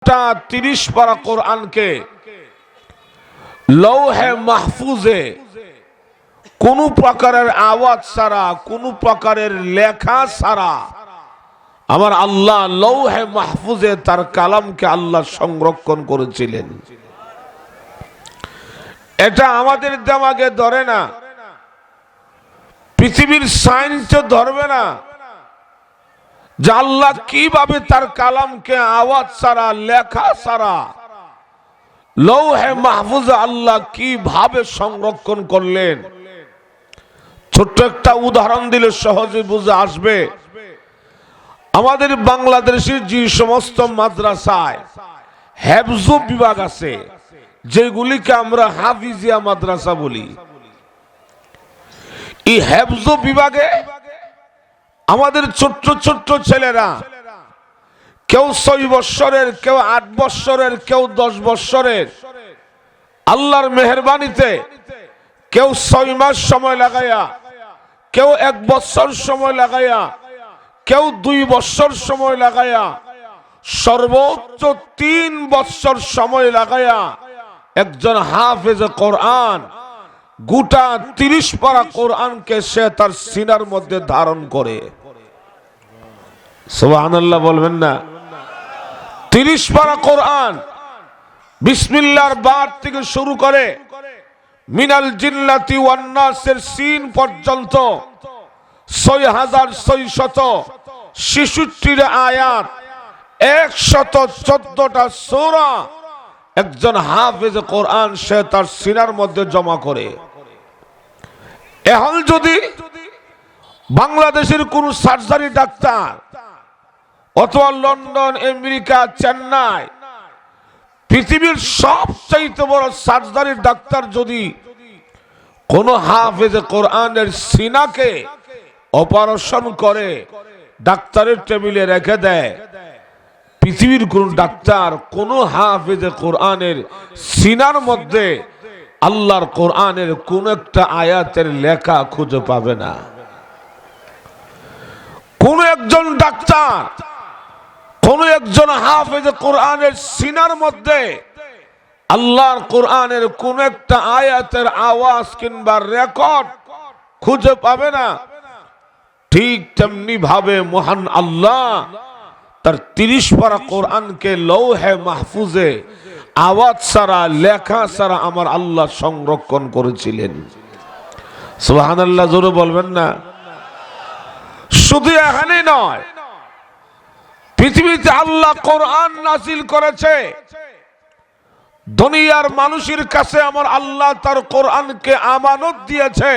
30 পারা কোরআনকে লৌহে মাহফুজে কোন প্রকারের আওয়াজ ছাড়া, কোন প্রকারের লেখা ছাড়া আমার আল্লাহ লৌহে মাহফুজে তার কালামকে আল্লাহ সংরক্ষণ করেছিলেন। এটা আমাদের দিমাগে ধরে না, পৃথিবীর সায়েন্সও ধরবে না যে আল্লাহ কিভাবে তার কালামকে আওয়াজ ছাড়া, লেখা ছাড়া লৌহে মাহফুজে আল্লাহ কিভাবে সংরক্ষণ করলেন। ছোট্ট একটা উদাহরণ দিলে সহজে বুঝে আসবে। আমাদের বাংলাদেশের যে সমস্ত মাদ্রাসায় হেফজ বিভাগ আছে, যেগুলিকে আমরা হাফিজিয়া মাদ্রাসা বলি, এই হেফজ বিভাগে আমাদের ছোট্ট ছোট্ট ছেলেরা, কেউ 6 বৎসরের, কেউ 8 বৎসরের, কেউ 10 বৎসরের, আল্লাহর মেহেরবানিতে কেউ 6 মাস সময় লাগায়া, কেউ 1 বৎসর সময় লাগায়া, কেউ 2 বৎসর সময় লাগায়া, সর্বোচ্চ 3 বৎসর সময় লাগায়া একজন হাফেজ কোরআন গোটা 30 পারা কোরআনকে সে তার সিনার মধ্যে ধারণ করে। সুবহানাল্লাহ বলবেন না? 30 পারা কোরআন বিসমিল্লাহর বার থেকে শুরু করে মিনাল জিন্নাতি ওয়ান নাসের সিন পর্যন্ত 6666 আয়াত, 114টা সূরা একজন হাফেজ কোরআন সে তার সিনার মধ্যে জমা করে। এখন যদি বাংলাদেশের কোন সার্জারি ডাক্তার অথবা লন্ডন, আমেরিকা, চেন্নাই, পৃথিবীর সবচাইতে বড় সার্জারি ডাক্তার যদি কোন হাফেজ কোরআনের সিনাকে অপারেশন করে ডাক্তারের টেবিলে রেখে দেয়, পৃথিবীর কোন ডাক্তার কোন হাফেজ কোরআনের সিনার মধ্যে আল্লাহর কোরআনের কোন একটা আয়াতের লেখা খুঁজে পাবে না। কোন একজন ডাক্তার কোন একজন হাফেজ কোরআনের সিনার মধ্যে আল্লাহর কোরআনের কোন একটা আয়াতের আওয়াজ কিংবা রেকর্ড খুঁজে পাবে না। ঠিক তেমনি ভাবে মহান আল্লাহ তার 30 পারা কোরআনকে লৌহে মাহফুজে আওয়াজ ছাড়া, লেখা ছাড়া আমার আল্লাহ সংরক্ষণ করেছিলেন। সুবহানাল্লাহ জোরে বলবেন না? শুধু এখানে নয়, পৃথিবীতে আল্লাহ কোরআন নাযিল করেছে, দুনিয়ার মানুষের কাছে আমার আল্লাহ তার কোরআনকে আমানত দিয়েছে।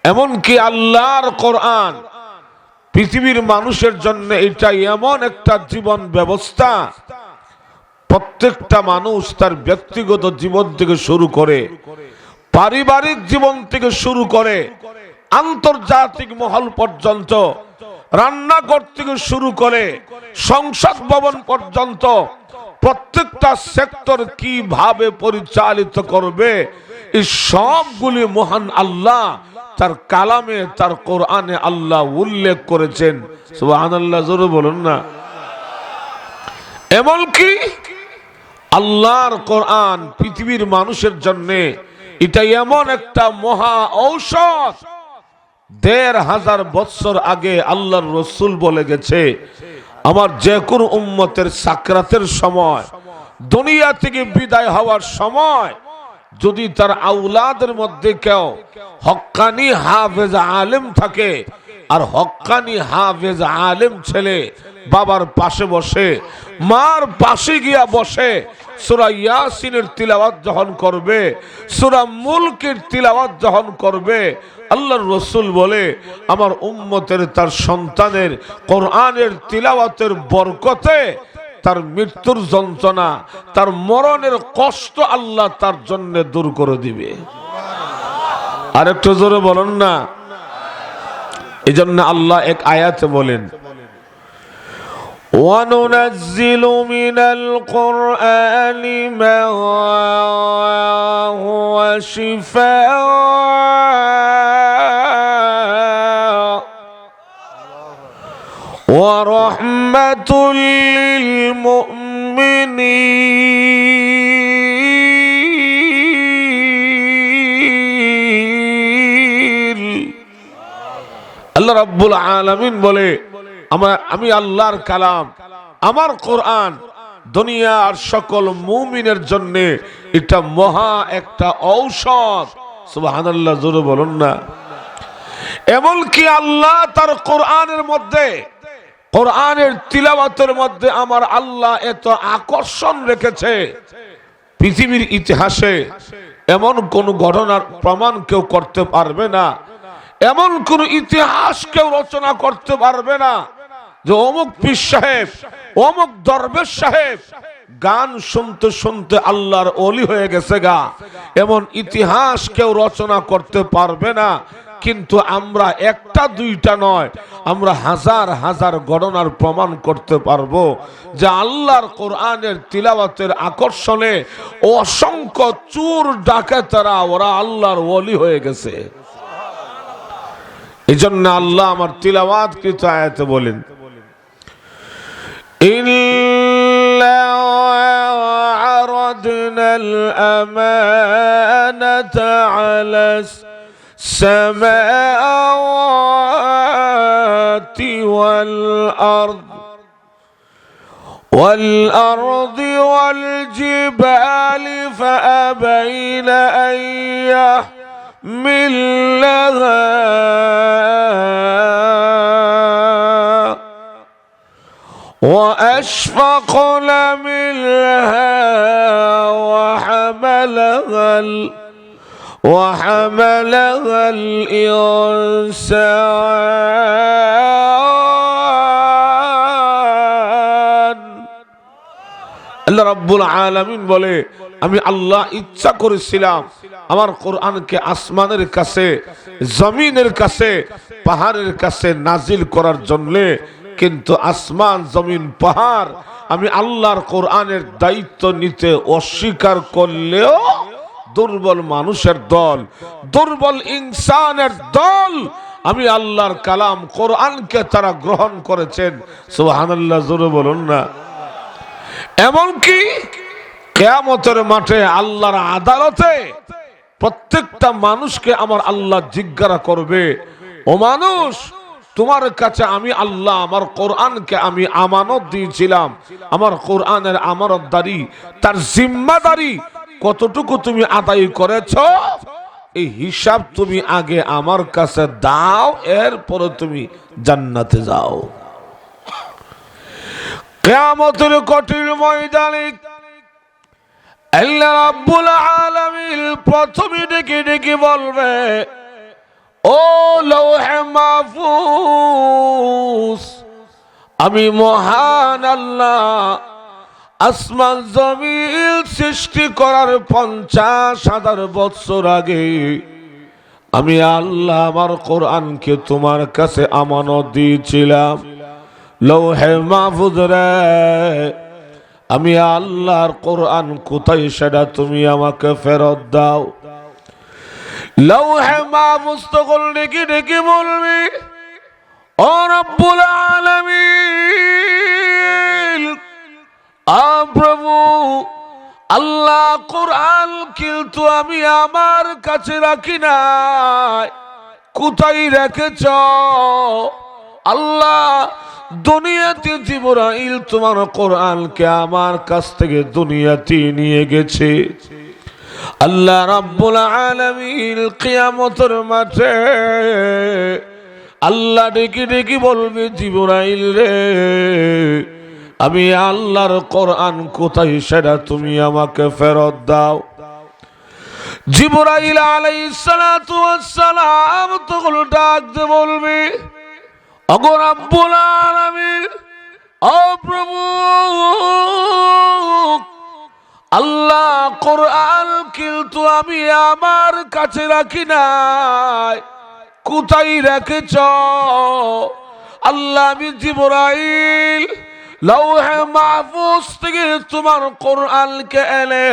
এমনকি আল্লাহর কোরআন পৃথিবীর মানুষের জন্য এটা এমন একটা জীবন ব্যবস্থা, প্রত্যেকটা মানুষ তার ব্যক্তিগত জীবন থেকে শুরু করে, পারিবারিক জীবন থেকে শুরু করে, আন্তর্জাতিক মহল পর্যন্ত, রান্নাঘর থেকে শুরু করে সংসদ ভবন পর্যন্ত প্রত্যেকটা সেক্টর কিভাবে পরিচালিত করবে এই সবগুলি মহান আল্লাহ তার কালামে, তার কোরআনে আল্লাহ উল্লেখ করেছেন। সুবহানাল্লাহ জোরে বলুন না? এমনকি আল্লাহর কোরআন পৃথিবীর মানুষের জন্য এটা এমন একটা মহা ঔষধ। 1500 বছর আগে আল্লাহর রাসূল বলে গেছে, আমার যে কোনো উম্মতের সাকরাতের সময়, দুনিয়া থেকে বিদায় হওয়ার সময় যদি তার আওলাদের মধ্যে কেউ হক্কানি হাফেজ আলেম থাকে, আর হক্কানি হাফেজ আলেম ছেলে বাবার পাশে বসে, মার পাশে গিয়া বসে সূরা ইয়াসিনের তিলাওয়াত যখন করবে, সূরা মুলকের তিলাওয়াত যখন করবে, আল্লাহর রাসূল বলে আমার উম্মতের তার সন্তানের কোরআনের তিলাওয়াতের বরকতে তার মৃত্যুর যন্ত্রণা, তার মরণের কষ্ট আল্লাহ তার জন্য দূর করে দিবে। আর একটু জোরে বলুন না? এজন্য আল্লাহ এক আয়াতে বলেন, وَنُنَزِّلُ مِنَ الْقُرْآنِ مَا هُوَ شِفَاءٌ وَرَحْمَةٌ لِلْمُؤْمِنِينَ রাব্বুল আলামিন বলে আমি আল্লাহর কালাম, আমার কোরআন দুনিয়ার সকল মুমিনের জন্য এটা মহা একটা ঔষধ। সুবহানাল্লাহ, জোরে বলুন না। এমনকি আল্লাহ তার কোরআনের মধ্যে, কোরআনের তিলাওয়াতের মধ্যে আমার আল্লাহ এত আকর্ষণ রেখেছে, পৃথিবীর ইতিহাসে এমন কোন ঘটনার প্রমাণ কেউ করতে পারবে না, এমন কোন ইতিহাস কেউ রচনা করতে পারবে না যে অমুক পীর সাহেব, অমুক দরবেশ সাহেব গান শুনতে শুনতে আল্লাহর ওলি হয়ে গেছে গা, এমন ইতিহাস কেউ রচনা করতে পারবে না। কিন্তু আমরা একটা দুইটা নয়, আমরা হাজার হাজার ঘটনার প্রমাণ করতে পারবো যে আল্লাহর কোরআনের তিলাওয়াতের আকর্ষণে অসংখ্য চোর ডাকাতেরা ওরা আল্লাহর ওলি হয়ে গেছে। এই জন্য আল্লাহ আমার তিলাওয়াত কৃত আয়াতে বলেন, ইন্না আরাদনাল আমানাতা আলাস السماوات والأرض والجبال فأبين أن يحملنها وأشفقن منها وحملها الإنسان। আল্লাহ রাব্বুল আলামিন বলে, আমি আল্লাহ ইচ্ছা করেছিলাম আমার কোরআনকে আসমানের কাছে, জমিনের কাছে, পাহাড়ের কাছে নাজিল করার জন্য, কিন্তু আসমান, জমিন, পাহাড় আমি আল্লাহর কোরআনের দায়িত্ব নিতে অস্বীকার করলেও দুর্বল মানুষের দল, দুর্বল ইনসানের দল আমি আল্লাহর কালাম কোরআনকে তারা গ্রহণ করেছেন। সুবহানাল্লাহ, জোরে বলুন না। এমনকি কিয়ামতের মাঠে আল্লাহর আদালতে প্রত্যেকটা মানুষকে আমার আল্লাহ জিজ্ঞাসা করবে, ও মানুষ, তোমার কাছে আমি আল্লাহ আমার কোরআনকে আমি আমানত দিয়েছিলাম, আমার কোরআনের আমানতদারি, তার জিম্মাদারি কতটুকু তুমি আদায় করেছো, এই হিসাব তুমি আগে আমার কাছে দাও, এরপরে তুমি জান্নাতে যাও। কিয়ামতের কঠিন ময়দানে আল্লাহ রাব্বুল আলামিন প্রথমে ডেকে ডেকে বলবে, ও লৌহে মাহফুজ, আমি মহান আল্লাহ আসমান জমিন সৃষ্টি করার 50,000 বছর আগে আমি আল্লাহ আমার কোরআনকে তোমার কাছে আমানত দিয়েছিলাম। লৌহে মাহফুজ রে, আমি আল্লাহর কোরআন কোথায় সেটা তুমি আমাকে ফেরত দাও। লৌহে মাহফুজ তখন ডেকে ডেকে বলবি, ও রব্বুল আলামিন, প্রভু আল্লাহ, কোরআন কিন্তু আমি আমার কাছে রাখি নাই, কোথায় রেখেছ? আল্লাহ, দুনিয়াতে জিবরাইল তোমার কোরআনকে আমার কাছ থেকে দুনিয়াতে নিয়ে গেছে। আল্লাহ রাব্বুল আলামিন কিয়ামতের মাঠে আল্লাহ ডেকে ডেকে বলবে, জিবরাইল রে, আমি আল্লাহর কোরআন কোথায় সেটা তুমি আমাকে ফেরত দাও। জিবরাইল আলাইহিস সালাতু ওয়াস সালাম তখন ডাক দিয়ে বলবে, ওগো রব্বুল আলামিন, ও প্রভু আল্লাহ, কোরআন কিন্তু আমি আমার কাছে রাখি নাই, কোথায় রেখেছ? আল্লাহ, আমি জিবরাইল লৌহে মাহফুজ থেকে তোমার কোরআনকে এনে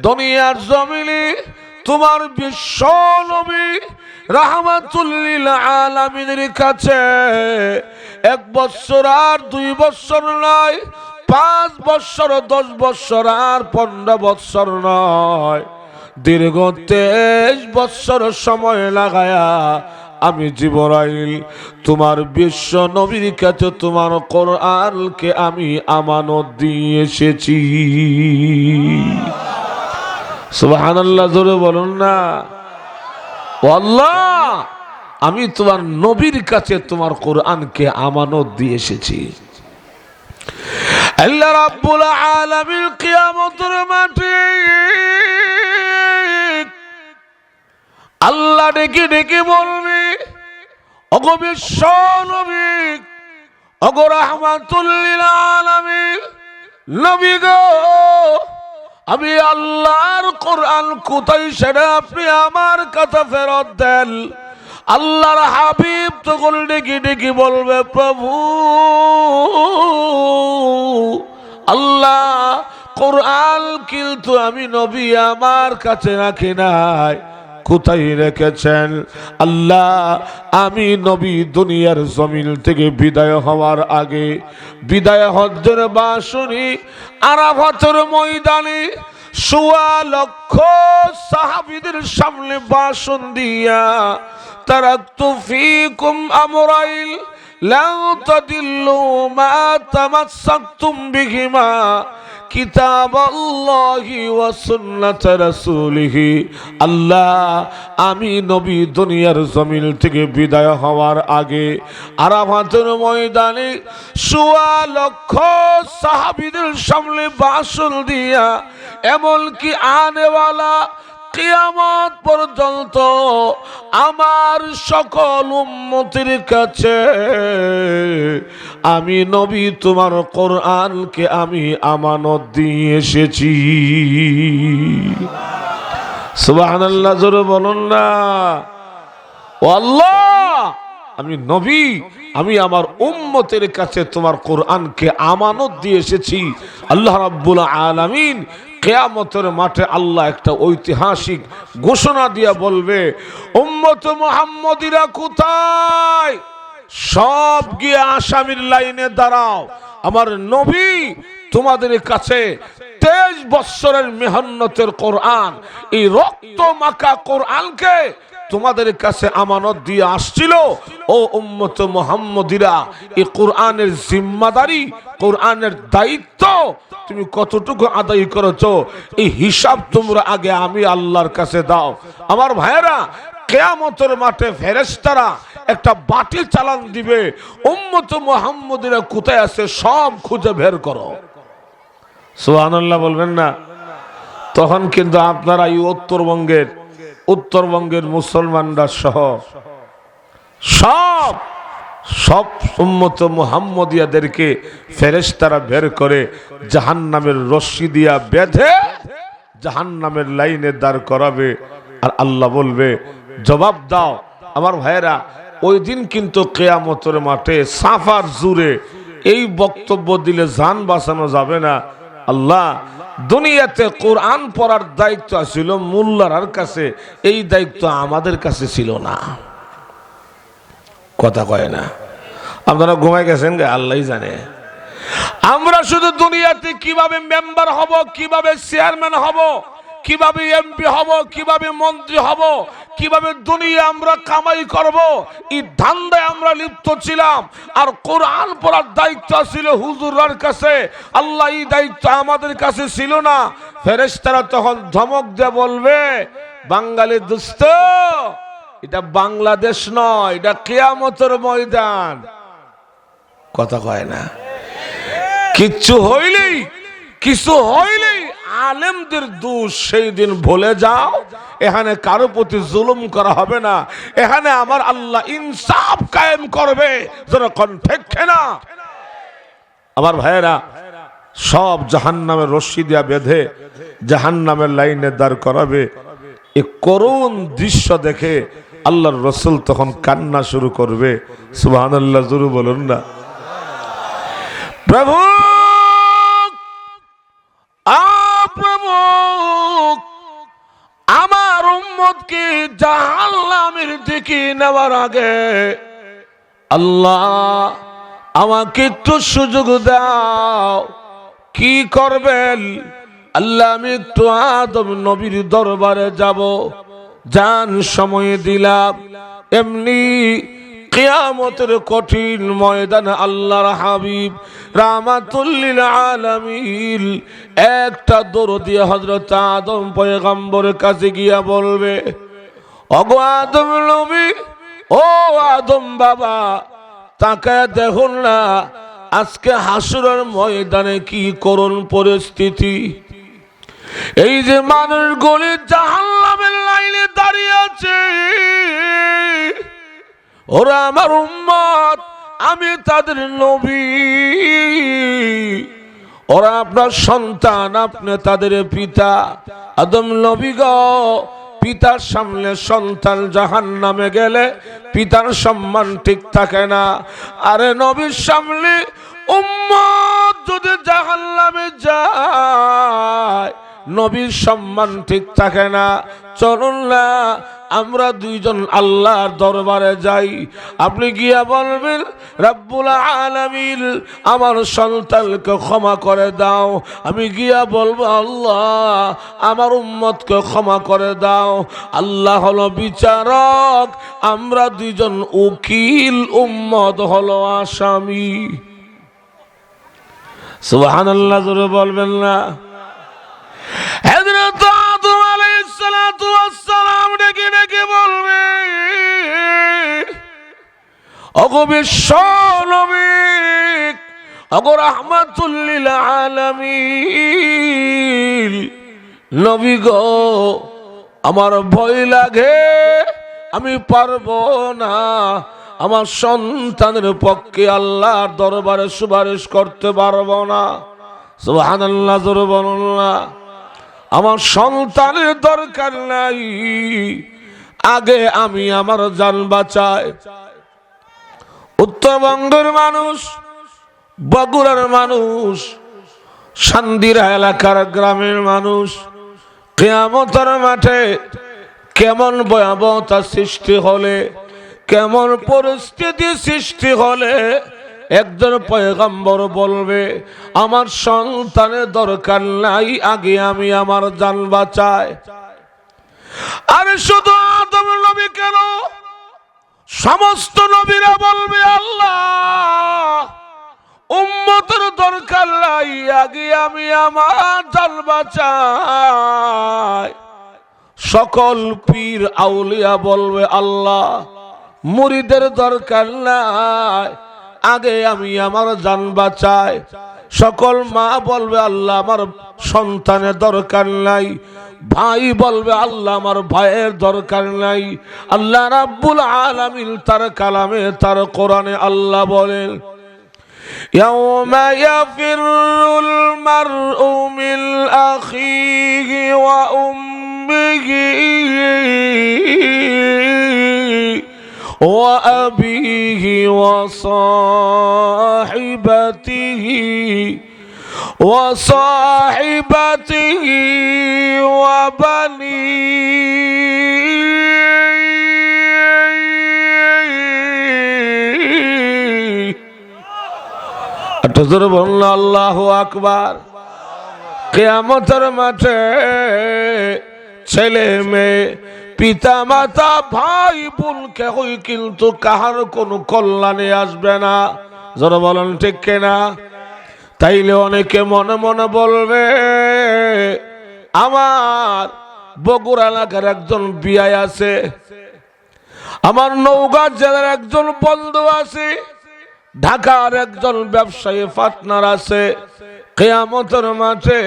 দুনিয়ার জমিনে তোমার বিশ্ব নবী রাহমাতুল লিল আলামিনের কাছে 1 বছর আর 2 বছর নয়, 5 বছর, 10 বছর আর 15 বছর নয়, দীর্ঘ 23 বছর সময় লাগায়া আমি জিবরাইল তোমার বিশ্ব নবীর কাছে তোমার কোরআনকে আমি আমানত দিয়ে এসেছি। সুবহানাল্লাহ, জোরে বলুন না। আল্লাহ, আমি তোমার নবীর কাছে তোমার কোরআনকে আমানত দিয়ে এসেছি। আল্লাহ রাব্বুল আলামিন কিয়ামতের মাঠে আল্লাহ ডেকে ডেকে বলবে, ওগো বিশ্ব নবী, ওগো রাহমাতুল লিল আলামিন নবী গো, আমি আল্লাহর কোরআন কোথায় সেটা আপনি আমার কাছে ফেরত দেন। আল্লাহর হাবিব তখন ডেকে ডেকে বলবে, প্রভু আল্লাহ, কোরআন কিন্তু আমি নবী আমার কাছে রাখি নাই, কোথায় রেখেছেন? আল্লাহ, আমি নবী দুনিয়ার জমিন থেকে বিদায় হওয়ার আগে বিদায় হজ্জের বাঁশরি আরাফাতের ময়দানে ১৬ লক্ষ সাহাবীদের সামনে ভাষণ দিয়া তারাকতু ফীকুম আমরাইন লা তাদিল্লু মা তামাসসাকতুম বিহিমা কিতাবাল্লাহি ওয়া সুন্নাত রাসূলিহি। আল্লাহ, আমি নবী দুনিয়ার জমিন থেকে বিদায় হওয়ার আগে আরাফাতের ময়দানে ১৬ লক্ষ সাহাবীদের সামনে ভাষণ দিয়া এমনকি আনেওয়ালা কিয়ামত পর্যন্ত আমার সকল উম্মতের কাছে আমি নবী তোমার কোরআনকে আমি আমানত দিয়ে এসেছি। সুবহানাল্লাহ, জোরে বলুন না। ও আল্লাহ, আমি নবী, আমি আমার উম্মতের কাছে তোমার কোরআনকে আমানত দিয়ে এসেছি। আল্লাহ রাব্বুল আলামিন কিয়ামতের মাঠে আল্লাহ একটা ঐতিহাসিক ঘোষণা দিয়া বলবে, উম্মত মুহাম্মদীরা কোথায়? সব গিয়ে আসামির লাইনে দাঁড়াও। আমার নবী তোমাদের কাছে 23 বছরের মেহনতের কোরআন, এই রক্ত মাখা কোরআনকে তোমাদের কাছে আমানত দিয়ে আসছিল। ও উম্মত মুহাম্মদীরা, এই কোরআনের জিম্মাদারি, কোরআনের দায়িত্ব তুমি কতটুকু আদায় করেছো, এই হিসাব তোমরা আগে আমি আল্লাহর কাছে দাও। আমার ভাইয়েরা, কিয়ামতের মাঠে ফেরেশতারা একটা বাটি চালান দিবে, উম্মত মুহাম্মদীরা কোথায় আছে সব খুঁজে বের করো। সুবহানাল্লাহ বলবেন না? তখন কিন্তু আপনারা এই উত্তরবঙ্গের মুসলমানরা সহ সব উম্মত মুহাম্মদিয়াদেরকে ফেরেশতারা বের করে জাহান্নামের রশি দিয়া বেঁধে জাহান্নামের লাইনে দাঁড় করাবে। আর আল্লাহ বলবে, জবাব দাও। আমার ভাইয়েরা, ওই দিন কিন্তু কিয়ামতের মাঠে সাফার জুড়ে এই বক্তব্য দিলে জান বাঁচানো যাবে না। আল্লাহ, দুনিয়াতে কোরআন পড়ার দায়িত্ব ছিল মোল্লার কাছে, এই দায়িত্ব আমাদের কাছে ছিল না। কথা কয় না? আপনারা ঘুমাই গেছেন গে, আল্লাহই জানে। আমরা শুধু দুনিয়াতে কিভাবে মেম্বার হব, কিভাবে চেয়ারম্যান হব, কিভাবে এমপি হব, কিভাবে মন্ত্রী হব, কিভাবে দুনিয়া আমরা কামাই করব, এই ধান্দায় আমরা লিপ্ত ছিলাম। আর কোরআন পড়ার দায়িত্ব ছিল হুজুরের কাছে। আল্লাহ এই দায়িত্ব আমাদের কাছে ছিল না। ফেরেশতারা তখন ধমক দিয়ে বলবে, বাঙালি দোস্ত, এটা বাংলাদেশ নয়, এটা কিয়ামতের ময়দান। কথা কয় না? কিছু হইলেই আলেমদের দোষ সেই দিন ভুলে যাও। এখানে কারো প্রতি জুলুম করা হবে না। এখানে আমার আল্লাহ ইনসাফ কায়েম করবে। যখন ঠিক না আমার ভাইয়েরা, সব জাহান্নামের রশি দিয়া বেঁধে জাহান্নামের লাইনে দাঁড় করাবে। এই করুণ দৃশ্য দেখে আল্লাহর রাসূল তখন কান্না শুরু করবে। সুবহানাল্লাহ, জোরে বলুন না। প্রভু, প্রভু, আমার উম্মতকে জাহান্নামের দিকে নেওয়ার আগে আল্লাহ আমাকে একটু সুযোগ দাও। কি করবেন? আল্লাহ, আমি একটু আদম নবীর দরবারে যাব। জান সময় দিলাম, এমনি কিয়ামতের কঠিন ময়দানে আল্লাহর হাবিব রাহমাতুল লিল আলামিন একটা দরুদ হযরত আদম পয়গম্বরের কাছে গিয়া বলবে, ওগো আদম নবী, ও আদম বাবা, তাকায় দেখুন না আজকে হাসরের ময়দানে কি করুণ পরিস্থিতি। এই যে মানুষগুলি জাহান্নামের লাইনে দাঁড়িয়ে আছে, ওরা আমার উম্মত, আমি তাদের নবী, ওরা আপনার সন্তান, আপনি তাদের পিতা। আদম নবী গো, পিতার সামনে সন্তান জাহান্নামে গেলে পিতার সম্মান ঠিক থাকে না। আরে নবীর সামনে উম্মত যদি জাহান্নামে যায়, নবীর সম্মান ঠিক থাকে না। চলুন না আমরা দুইজন আল্লাহর দরবারে যাই। আপনি গিয়া বলবেন, রব্বুল আলামিন আমার সন্তানকে ক্ষমা করে দাও। আমি গিয়া বলবো, আল্লাহ আমার উম্মতকে ক্ষমা করে দাও। আল্লাহ হলো বিচারক, আমরা দুইজন উকিল, উম্মত হলো আসামি। সুবহানাল্লাহ, জোরে বলবেন না? হযরত আদম আলাইহিস সালাতু ওয়াস সালাম ডেকে ডেকে বলবে, ওগো বিশ্ব নবী, ওগো রাহমাতুল লিল আলামিন নবী গো, আমার ভয় লাগে, আমি পারবো না আমার সন্তানের পক্ষে আল্লাহর দরবারে সুপারিশ করতে পারবো না। সুবহানাল্লাহ, জোরে বলুন না? আমার সন্তানের দরকার নাই, আগে আমি আমার জান বাঁচাই। উত্তরবঙ্গের মানুষ, বগুড়ার মানুষ, সান্দিরা এলাকার গ্রামের মানুষ, কিয়ামতের মাঠে কেমন ভয়াবহতা সৃষ্টি হলে, কেমন পরিস্থিতি সৃষ্টি হলে একজন পয়গম্বর বলবে আমার সন্তানের দরকার নাই, আগে আমি আমার জান বাঁচাই। আর শুধু আদম নবী কেন, সমস্ত নবীরা বলবে আল্লাহ উম্মতের দরকার নাই, আগে আমি আমার জান বাঁচাই। সকল পীর আউলিয়া বলবে আল্লাহ মুরিদের দরকার নাই, আগে আমি আমার জান বাঁচাই। সকল মা বলবে আল্লাহ আমার সন্তানের দরকার নাই, ভাই বলবে আল্লাহ আমার ভাইয়ের দরকার নাই। আল্লাহ রাব্বুল আলামিন তার কালামে, তার কোরআনে আল্লাহ বলেন, ইয়াউমা ইয়াফিরুল মারউ মিন আখিহি ওয়া উম্মিহি وأبيه وصاحبته وبنيه أتذر بلنا الله أكبر কিয়ামতের মাঠে ছেলে মেয়ে, পিতা মাতা, ভাই বোন কেউই কিন্তু কাহার কোনো কল্যাণে আসবে না। যারা বলেন ঠিক কিনা? তাইলে অনেকে মনে মনে বলবে আমার বগুড়া এলাকার একজন বিয়াই আছে, আমার নওগাঁ জেলার একজন বন্ধু আছে, ঢাকার একজন ব্যবসায়ী পার্টনার আছে, কিয়ামতের মাঠে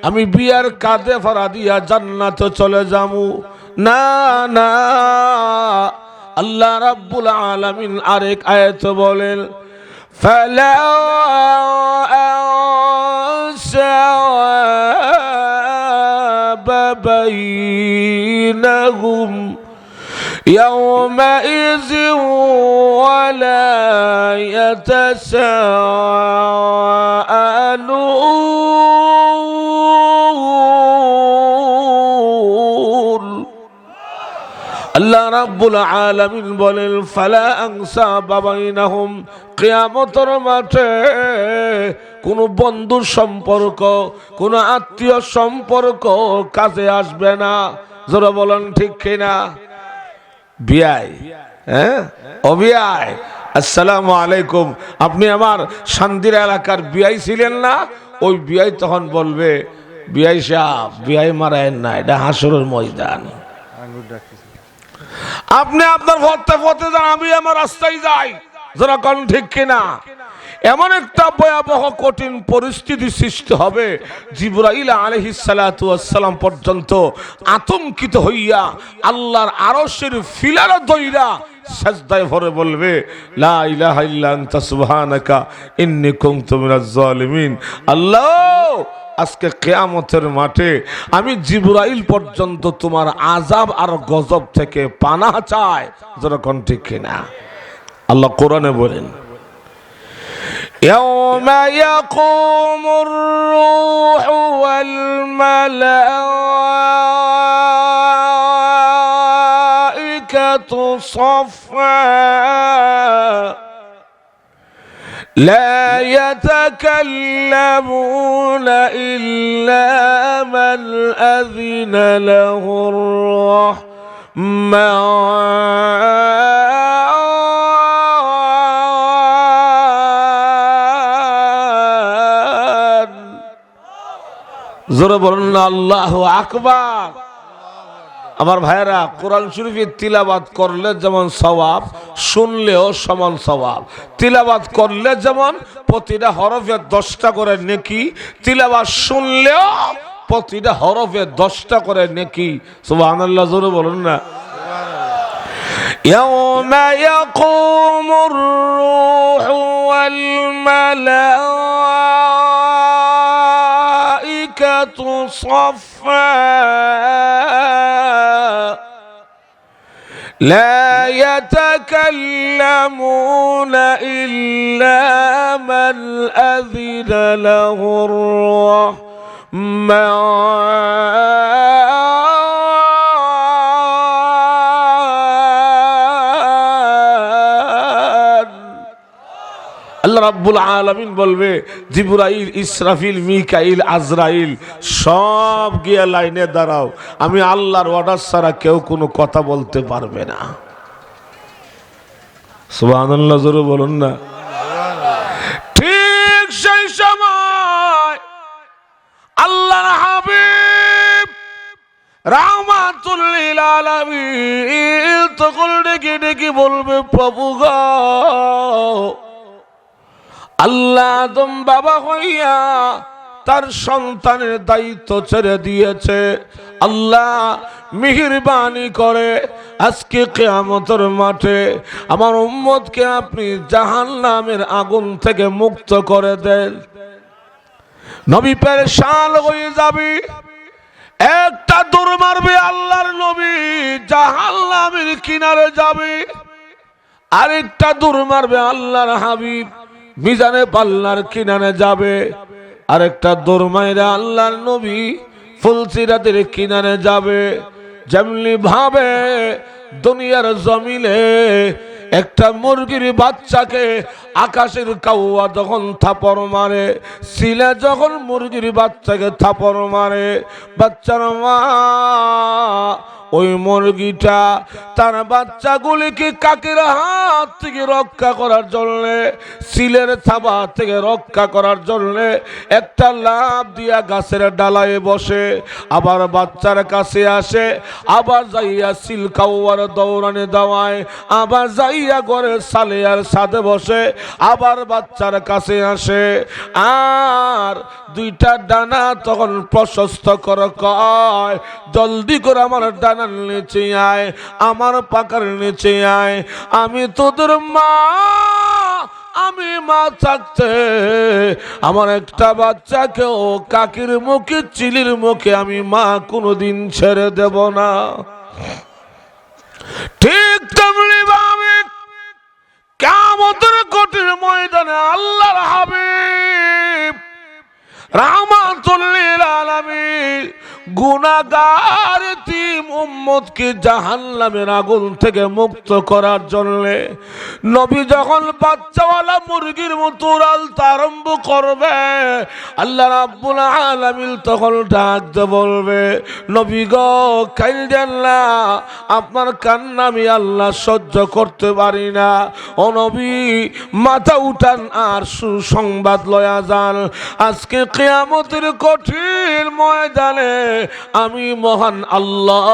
আমি বিয়ার কাঁধে ফাড়া দিয়া জান্নাতে চলে যাবো। না না, আল্লাহ রাব্বুল আলামিন আরেক আয়াত বলেন, ফালা আনসাবা বাইনাহুম ইয়াওমাইযিন ওয়ালা ইয়াতাসাআলুন। আল্লাহ রাব্বুল আলামিন বলেন, ফালা আনসাবা বাইনাহুম, কিয়ামতের মাঠে কোনো বন্ধুর সম্পর্ক, কোনো আত্মীয় সম্পর্ক কাজে আসবে না। যারা বলেন ঠিক কিনা? বিআই, হ্যাঁ ও বিআই আসসালামু আলাইকুম, আপনি আমার শান্তির এলাকার বিআই ছিলেন না? ওই বিআই তখন বলবে, বিআই সাহেব, বিআই মারায়েন না, এটা হাসরের ময়দান। আপনি আপনার পথে পথে যান, আমি আমার রাস্তায় যাই, যারা কোন ঠিক কিনা। এমন একটা ভয়াবহ কঠিন পরিস্থিতি সৃষ্টি হবে, জিবরাইল আলাইহিস সালাতু ওয়াস সালাম পর্যন্ত আতঙ্কিত হইয়া আল্লাহর আরশের ফিলার দইরা সাজদায় ভরে বলবে, লা ইলাহা ইল্লা আনতা সুবহানাকা ইন্নী কুনতু মিনাজ জালিমিন। আল্লাহ, আজকে কিয়ামতের মাঠে আমি জিবরাইল পর্যন্ত তোমার আযাব আর গজব থেকে পানাহ চাই, যারা কোন ঠিক কিনা। আল্লাহ কোরআনে বলেন, يوم يقوم الروح والملائكة صفا لا يتكلمون إلا من أذن له الرحمن জোরে বলুন না আল্লাহু আকবার। আমার ভাইরা, কোরআন শরীফের তিলাওয়াত করলে যেমন সওয়াব, শুনলেও সমান সওয়াব। তিলাওয়াত করলে যেমন প্রতিটা হরফে 10টা করে নেকি, তিলাওয়াত শুনলেও প্রতিটা হরফে 10টা করে নেকি। সুবহানাল্লাহ, জোরে বলুন না। يوم يقوم الروح والملائكة صفا لا يتكلمون إلا من أذن له الرحمن আল্লাহ রাব্বুল আলামিন বলবে, জিবরাইল, ইসরাফিল, মিকাইল, আজরাইল সব গিয়ে লাইনে দাঁড়াও, আমি আল্লাহর অর্ডার ছাড়া কেউ কোনো কথা বলতে পারবে না। সুবহানাল্লাহ, জোরে বলুন না। ঠিক সেই সময় আল্লাহর হাবিব রাহমাতুল লিল আলামিন তখন ডেকে ডেকে বলবে, প্রভু গো, আল্লাহ আদম বাবা হইয়া তার সন্তানের দায়িত্ব ছেড়ে দিয়েছে। আল্লাহ মেহেরবানি করে আজকে কিয়ামতের মাঠে আমার উম্মতকে আপনি জাহান্নামের আগুন থেকে মুক্ত করে দেন। নবী পেরেশান হয়ে যাবে, একটা দৌড় মারবে আল্লাহর নবী, জাহান্নামের কিনারে যাবে, আরেকটা দৌড় মারবে আল্লাহর হাবিব, মিজানে পাল্লার কিনারে যাবে, আরেকটা দৌড় মাইরা আল্লাহর নবী ফুলসিরাতের কিনারে যাবে। যেমনি ভাবে দুনিয়ার জমিনে একটা মুরগির বাচ্চাকে আকাশের কাউয়া যখন থাপড় মারে, সিলে যখন মুরগির বাচ্চাকে থাপড় মারে, বাচ্চার মা ওই মুরগিটা তার বাচ্চাগুলিকে কাকের হাত থেকে রক্ষা করার জন্য, সিলের থাবা থেকে রক্ষা করার জন্য একটা লাফ দিয়া গাছের ডালায় বসে, আবার বাচ্চার কাছে আসে, আবার যাইয়া সিল কাউয়ার দৌড়ানে দেওয়ায়, আবার যাইয়া ঘরের সালে আর সাথে বসে, আবার বাচ্চার কাছে আসে, আর দুইটা ডানা তখন প্রশস্ত করে কয়, জলদি করে আমার ডানার নিচে আয়, আমার পাকার নিচে আয়, আমি তোদের মা, আমি মা থাকতে আমার একটা বাচ্চাকেও কাকির মুখে, চিলির মুখে আমি মা কোনোদিন ছেড়ে দেব না। ঠিক তেমনি ভাবে কিয়ামতের কঠিন ময়দানে আল্লাহর হাবিব রাহমাতুল লিল আলামিন গুনাহগার তিম উম্মতকে জাহান্নামের আগুন থেকে মুক্ত করার জন্য নবী যখন বাচ্চাওয়ালা মুরগির মতো উড়ালতে আরম্ভ করবে, আল্লাহ রাব্বুল আলামিন তখন ডাকতে বলবে, নবী গো কাইন্দেন না, আপনার কান্না আমি আল্লাহ সহ্য করতে পারি না। ও নবী মাথা উঠান আর সুসংবাদ লয়া যান, আজকে কিয়ামতের কঠিন ময়দানে আমি মহান আল্লাহ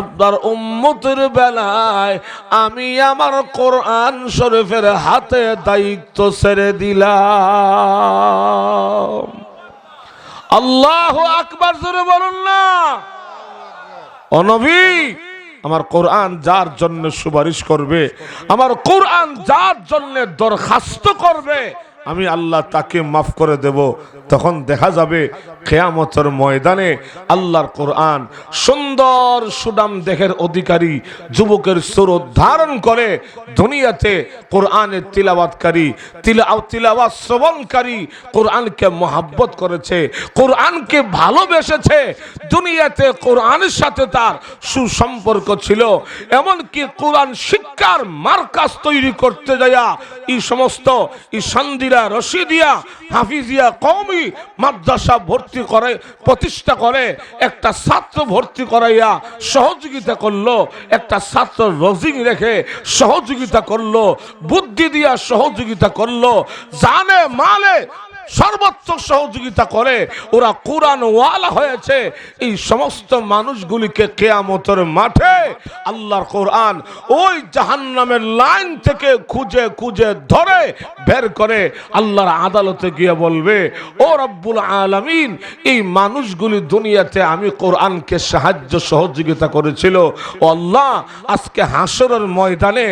আপনার উম্মতের বেলায় আমি আমার কোরআন শরীফের হাতে দায়িত্ব ছেড়ে দিলাম। আল্লাহু আকবার, জোরে বলুন না। ও নবী, আমার কোরআন যার জন্য সুপারিশ করবে, আমার কোরআন যার জন্য দরখাস্ত করবে, আমি আল্লাহ তাকে মাফ করে দেব। তখন দেখা যাবে কিয়ামতের ময়দানে আল্লাহর কোরআন সুন্দর সুনাম দেহের অধিকারী যুবকের সুরত ধারণ করে দুনিয়াতে কোরআনের তিলাওয়াতকারী, তিলাওয়াত শ্রবণকারী, কোরআনকে মহাব্বত করেছে, কোরআনকে ভালোবেসেছে, দুনিয়াতে কোরআনের সাথে তার সুসম্পর্ক ছিল, এমনকি কোরআন শিক্ষার মার্কাজ তৈরি করতে যায়া এই সমস্ত সন্দিরা, রশিদিয়া, হাফিজিয়া, কওমি মাদ্রাসা ভর্তি করে, প্রতিষ্ঠা করে, একটা ছাত্র ভর্তি করাইয়া সহযোগিতা করলো, একটা ছাত্র রোজিং রেখে সহযোগিতা করলো, বুদ্ধি দিয়া সহযোগিতা করলো, জানে মালে সর্বোচ্চ সহযোগিতা করে ওরা কোরআন ওয়ালা হয়েছে। এই সমস্ত মানুষগুলিকে কিয়ামতের মাঠে আল্লাহর কোরআন ওই জাহান্নামের লাইন থেকে খুঁজে খুঁজে ধরে বের করে আল্লাহর আদালতে গিয়ে বলবে, ও রব্বুল আলামিন, এই মানুষগুলি দুনিয়াতে আমি কোরআনকে সাহায্য সহযোগিতা করেছিল, ও আল্লাহ আজকে হাসরের ময়দানে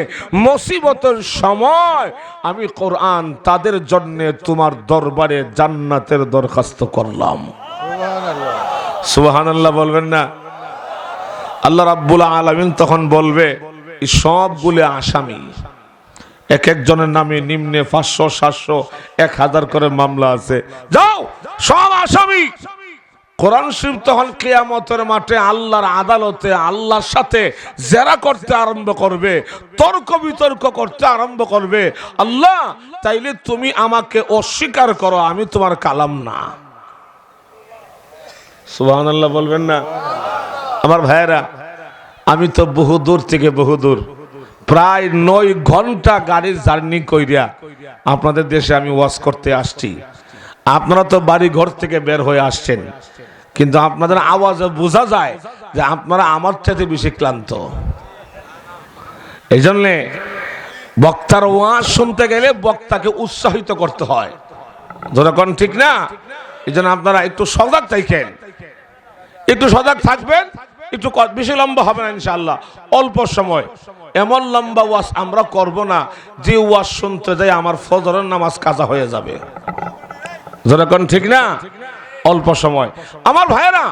মুসিবতের সময় আমি কোরআন তাদের জন্য তোমার দরবারে জান্নাতের দরখাস্ত করলাম। সুবহানাল্লাহ বলবেন না? আল্লাহ রাব্বুল আলামিন তখন বলবে, এই সবগুলো আসামি, এক একজনের নামে নিম্নে 500, 700, 1000 করে মামলা আছে, যাও সব আসামি। কোরআন শরীফ তখন কিয়ামতের মাঠে আল্লাহর আদালতে আল্লাহর সাথে জেরা করতে আরম্ভ করবে, তর্ক বিতর্ক করতে আরম্ভ করবে। আল্লাহ, তাইলে তুমি আমাকে অস্বীকার করো, আমি তোমার কালাম না। সুবহানাল্লাহ বলবেন না? আমার ভাইয়েরা, আমি তো বহুদূর থেকে বহুদূর, প্রায় 9 ঘন্টা গাড়ির জার্নি কইরা আপনাদের দেশে আমি ওয়াজ করতে আসছি। আপনারা তো বাড়ি ঘর থেকে বের হয়ে আসছেন, কিন্তু আপনাদের আওয়াজে বোঝা যায় যে আপনারা আমার চাইতে বেশি ক্লান্ত। এই জন্যে বক্তার ওয়াজ শুনতে গেলে বক্তাকে উৎসাহিত করতে হয়, যখন ঠিক না? এই জন্য আপনারা একটু সজাগ থাকেন, একটু সজাগ থাকবেন, একটু বেশি লম্বা হবে না ইনশাআল্লাহ, অল্প সময়। এমন লম্বা ওয়াজ আমরা করব না যে ওয়াজ শুনতে যাই আমার ফজরের নামাজ কাজা হয়ে যাবে, যখন ঠিক না? অল্প সময়। আমার ভাইয়েরা,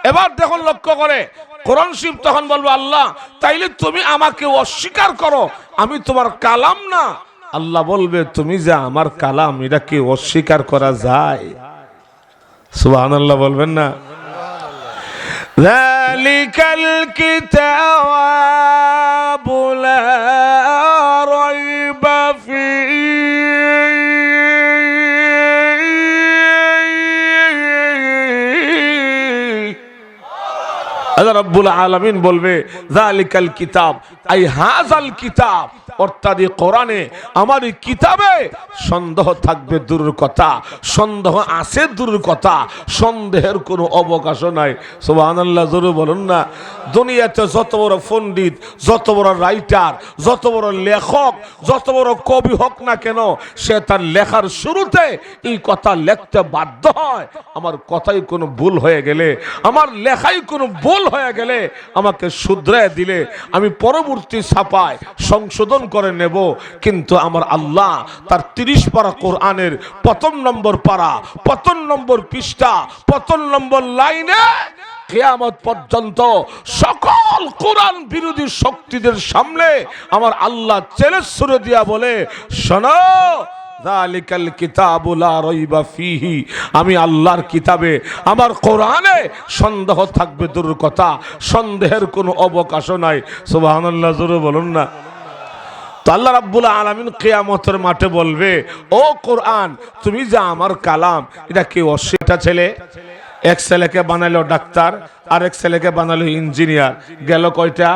এবার দেখুন লক্ষ্য করে কোরআন শরীফ তখন বলবো, আল্লাহ তাইলে তুমি আমাকে অস্বীকার করো, আমি তোমার কালাম না। আল্লাহ বলবে, তুমি যে আমার কালাম, এটা কি অস্বীকার করা যায়? সুবহানাল্লাহ বলবেন না? যালিকাল কিতাবু লা রাইবা ফীহি আল্লাহ রাব্বুল আলামিন বলবে, যালিকাল কিতাব আই হাযাল কিতাব, অর্থাৎ এই কোরআনে, আমার এই কিতাবে সন্দেহ থাকবে দূরের কথা, সন্দেহ আছে দূরের কথা, সন্দেহের কোনো অবকাশ নাই। সুবহানাল্লাহ জোরে বলুন না? দুনিয়াতে যত বড় পণ্ডিত, যত বড় রাইটার, যত বড় লেখক, যত বড় কবি হোক না কেন, সে তার লেখার শুরুতে এই কথা লিখতে বাধ্য হয়, আমার কথাই কোনো ভুল হয়ে গেলে, আমার লেখাই কোনো ভুল হয়ে গেলে আমাকে শুধরায় দিলে আমি পরবর্তী ছাপায় সংশোধন করে নেব। কিন্তু আমার আল্লাহ তার 30 পারা কোরআনের প্রথম নম্বর পারা, প্রথম নম্বর পৃষ্ঠা, প্রথম নম্বর লাইনে কিয়ামত পর্যন্ত সকল কোরআন বিরোধী শক্তিদের সামনে আমার আল্লাহ চ্যালেঞ্জ ছুড়ে দিয়া বলে, শোনো, যালিকাল কিতাবু লা রাইবা ফীহি, আমি আল্লাহর কিতাবে আমার কোরআনে সন্দেহ থাকবে দূর কথা, সন্দেহের কোনো অবকাশও নাই। সুবহানাল্লাহ, জোরে বলুন না। তো আল্লাহ রাব্বুল আলামিন কিয়ামতের মাঠে বলবে, ও কোরআন তুমি যে আমার কালাম, এটা কি অস্বীকার? ছেলে এক ছেলেকে বানালো ডাক্তার, আর এক ছেলেকে বানালো ইঞ্জিনিয়ার, গেল কয়টা?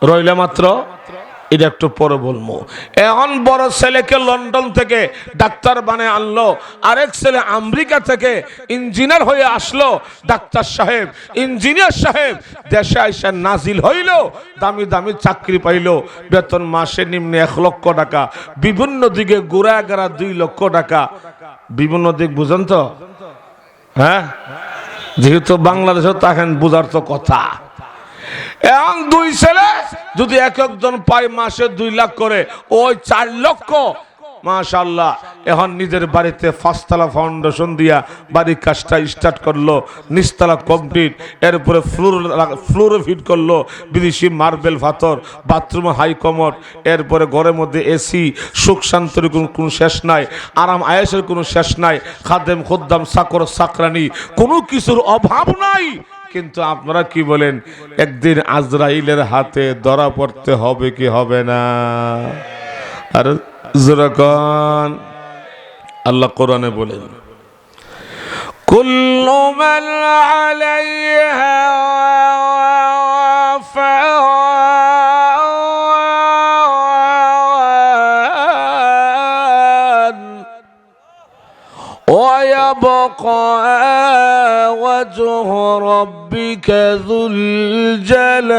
রইল মাত্র। এটা একটু পরে বলবো। এখন বড় ছেলেকে লন্ডন থেকে ডাক্তার বানায় আনলো, আরেক ছেলে আমেরিকা থেকে ইঞ্জিনিয়ার হয়ে আসলো। ডাক্তার সাহেব, ইঞ্জিনিয়ার সাহেব দেশে আইসা নাজিল হইল, দামি দামি চাকরি পাইল, বেতন মাসে নিম্নে 1 লক্ষ টাকা, বিভিন্ন দিকে ঘুরা গেরা 2 লক্ষ টাকা। বিভিন্ন দিক বুঝেন তো? হ্যাঁ, যেহেতু বাংলাদেশে থাকেন বুঝার তো কথা। এখন 2 ছেলে যদি একজন পায় মাসে 2 লাখ করে, ওই 4 লক্ষ। মাশাআল্লাহ, এখন নিজের বাড়িতে 5 তলা ফাউন্ডেশন দিয়া বাড়ির কাজটা স্টার্ট করলো, নিচতলা কমপ্লিট, এরপরে ফ্লোর ফিট করলো বিদেশি মার্বেল পাথর, বাথরুমে হাই কমোড, এরপরে ঘরের মধ্যে এসি, সুখ শান্তির কোনো শেষ নাই, আরাম আয়েশের কোনো শেষ নাই, খাদেম খুদ্দাম চাকর চাকরানি কোনো কিছুর অভাব নাই। কিন্তু আপনারা কি বলেন, একদিন আজরাইলের হাতে ধরা পড়তে হবে কি হবে না? আর যখন আল্লাহ কোরআনে বলেন, কুল্লু মান আলাইহা ফান ওয়া ইয়াবকা ওয়াজহু রাব্বিকা যুল জালালি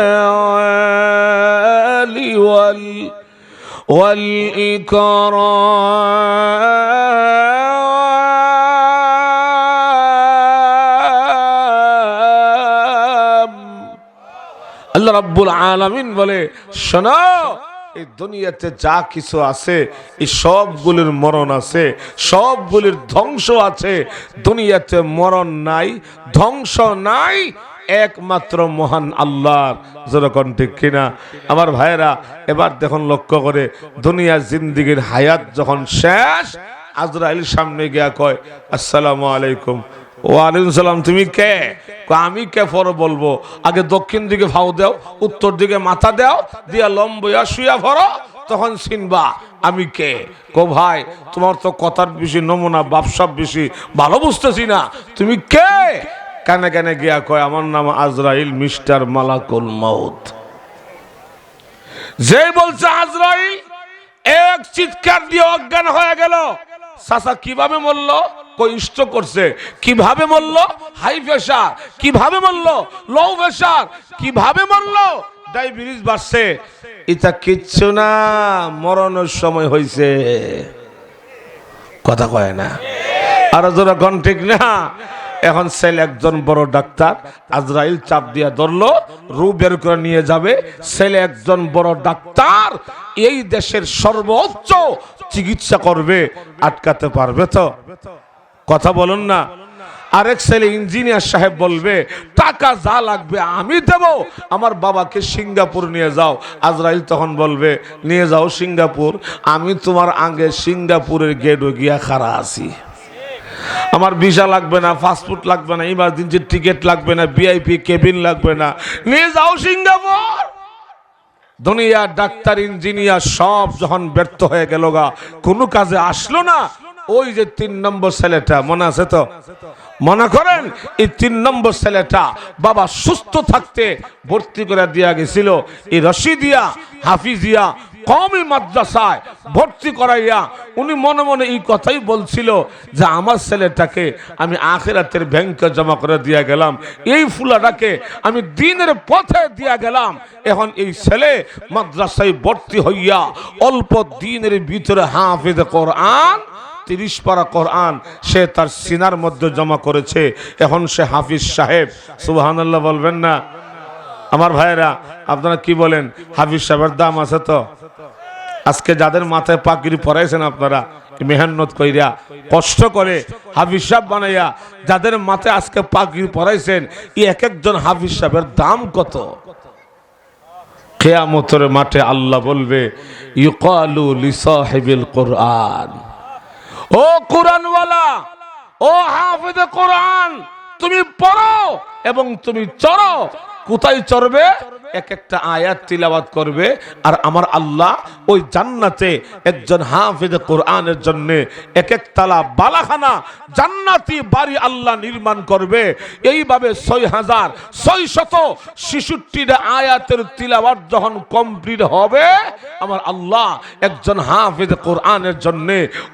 والإكرام। আল্লাহ রাব্বুল আলামিন বলে, শোনো, এই দুনিয়াতে যা কিছু আছে এই সবগুলির মরণ আছে, সবগুলির ধ্বংস আছে। দুনিয়াতে মরণ নাই, ধ্বংস নাই, একমাত্র মহান আল্লাহর। যেরকম ঠিক কিনা আমার ভাইয়েরা? এবার দেখুন, লক্ষ্য করে, দুনিয়ার জিন্দেগির হায়াত যখন শেষ, আজরাইল সামনে গিয়া কয়, আসসালামু আলাইকুম। ওয়ালাইকুম সালাম। তুমি কে? আমি কে পরে বলবো, আগে দক্ষিণ দিকে ভাও দাও, উত্তর দিকে মাথা দাও, দিয়া লম্বইয়া শুয়া ভরো, তখন চিনবা আমি কে। কো ভাই, তোমার তো কথার বেশি নমুনা, বাপসাপ বেশি, ভালো বুঝতেছি না, তুমি কে? কানে কানে গিয়া কয়, আমার নাম আজরাইল, মিস্টার মালাকুল মউত। যে বলছে আজরাইল, এক চিৎকার দিয়ে অজ্ঞান হয়ে গেল। চাচা কিভাবে মরল? কই স্ট্রোক করছে। কিভাবে মরল? High pressure. কিভাবে মরল? Low pressure. কিভাবে মরল? ডায়াবেটিস বাড়ছে। এটা কিচ্ছু না, মরণের সময় হয়েছে। কথা কয় না, আর যারা গণ ঠিক না। এখন ছেলে একজন বড় ডাক্তার, আজরাইল চাপ দিয়া ধরলো, রু বের করে নিয়ে যাবে। ছেলে একজন বড় ডাক্তার, এই দেশের সর্বোচ্চ চিকিৎসা করবে, আটকাতে পারবে তো? কথা বলুন না। আরেক ছেলে ইঞ্জিনিয়ার সাহেব বলবে, টাকা যা লাগবে আমি দেব, আমার বাবাকে সিঙ্গাপুর নিয়ে যাও। আজরাইল তখন বলবে, নিয়ে যাও সিঙ্গাপুর, আমি তোমার আগে সিঙ্গাপুরের গেটে গিয়া খাড়া আছি। আমার ভিসা লাগবে না, পাসপোর্ট লাগবে না, ইমার্জেন্সি টিকিট লাগবে না, ভিআইপি কেবিন লাগবে না, নিয়ে যাও সিঙ্গাপুর। দুনিয়া ডাক্তার ইঞ্জিনিয়ার সব যখন ব্যর্থ হয়ে গেল গা, কোনো কাজে আসলো না, ওই যে 3 নম্বর ছেলেটা, মনে আছে তো? মনে করেন এই 3 নম্বর ছেলেটা বাবা সুস্থ থাকতে ভর্তি করে দিয়া গেছিল এই রশিদিয়া হাফিজিয়া কওমি মাদ্রাসায় ভর্তি করাইয়া। উনি মনে মনে এই কথাই বলছিল যে আমার ছেলেটাকে আমি আখিরাতের ব্যাংকে জমা করে দিয়া গেলাম, এই ফুলাটাকে আমি দ্বীনের পথে দিয়া গেলাম। এখন এই ছেলে মাদ্রাসায় ভর্তি হইয়া অল্প দিনের ভিতরে হাফেজ কোরআন 30 পারা কোরআন সে তার সিনার মধ্যে জমা করেছে। এখন সে হাফিজ সাহেব। সুবহানাল্লাহ বলবেন না? আমার ভাইয়েরা, আপনারা কি বলেন, হাফিজ সাহেবের দাম আছে তো? আজকে যাদের মাথায় পাগড়ি পরাইছেন আপনারা, মেহনত কইরা কষ্ট করে হাফিজ সাহেব বানাইয়া যাদের মাথায় আজকে পাগড়ি পরাইছেন, এই এক একজন হাফিজ সাহেবের দাম কত? কিয়ামতের মাঠে আল্লাহ বলবে, ইউকালু লিসাহিবিল কোরআন, ও কোরআনওয়ালা, ও হাফেজে কোরআন, তুমি পড়ো এবং তুমি চড়ো। কোথায় চড়বে? এক একটা আয়াত তিলাওয়াত করবে, আর আমার আল্লাহ ওই জান্নাতে একজন হাফেজে কোরআনের জন্য এক এক তালা বালাখানা জান্নাতি বাড়ি আল্লাহ নির্মাণ করবে। এইভাবে ৬৬৬৬টা আয়াতের তিলাওয়াত যখন কমপ্লিট হবে, আমার আল্লাহ একজন হাফেজে কোরআনের জন্য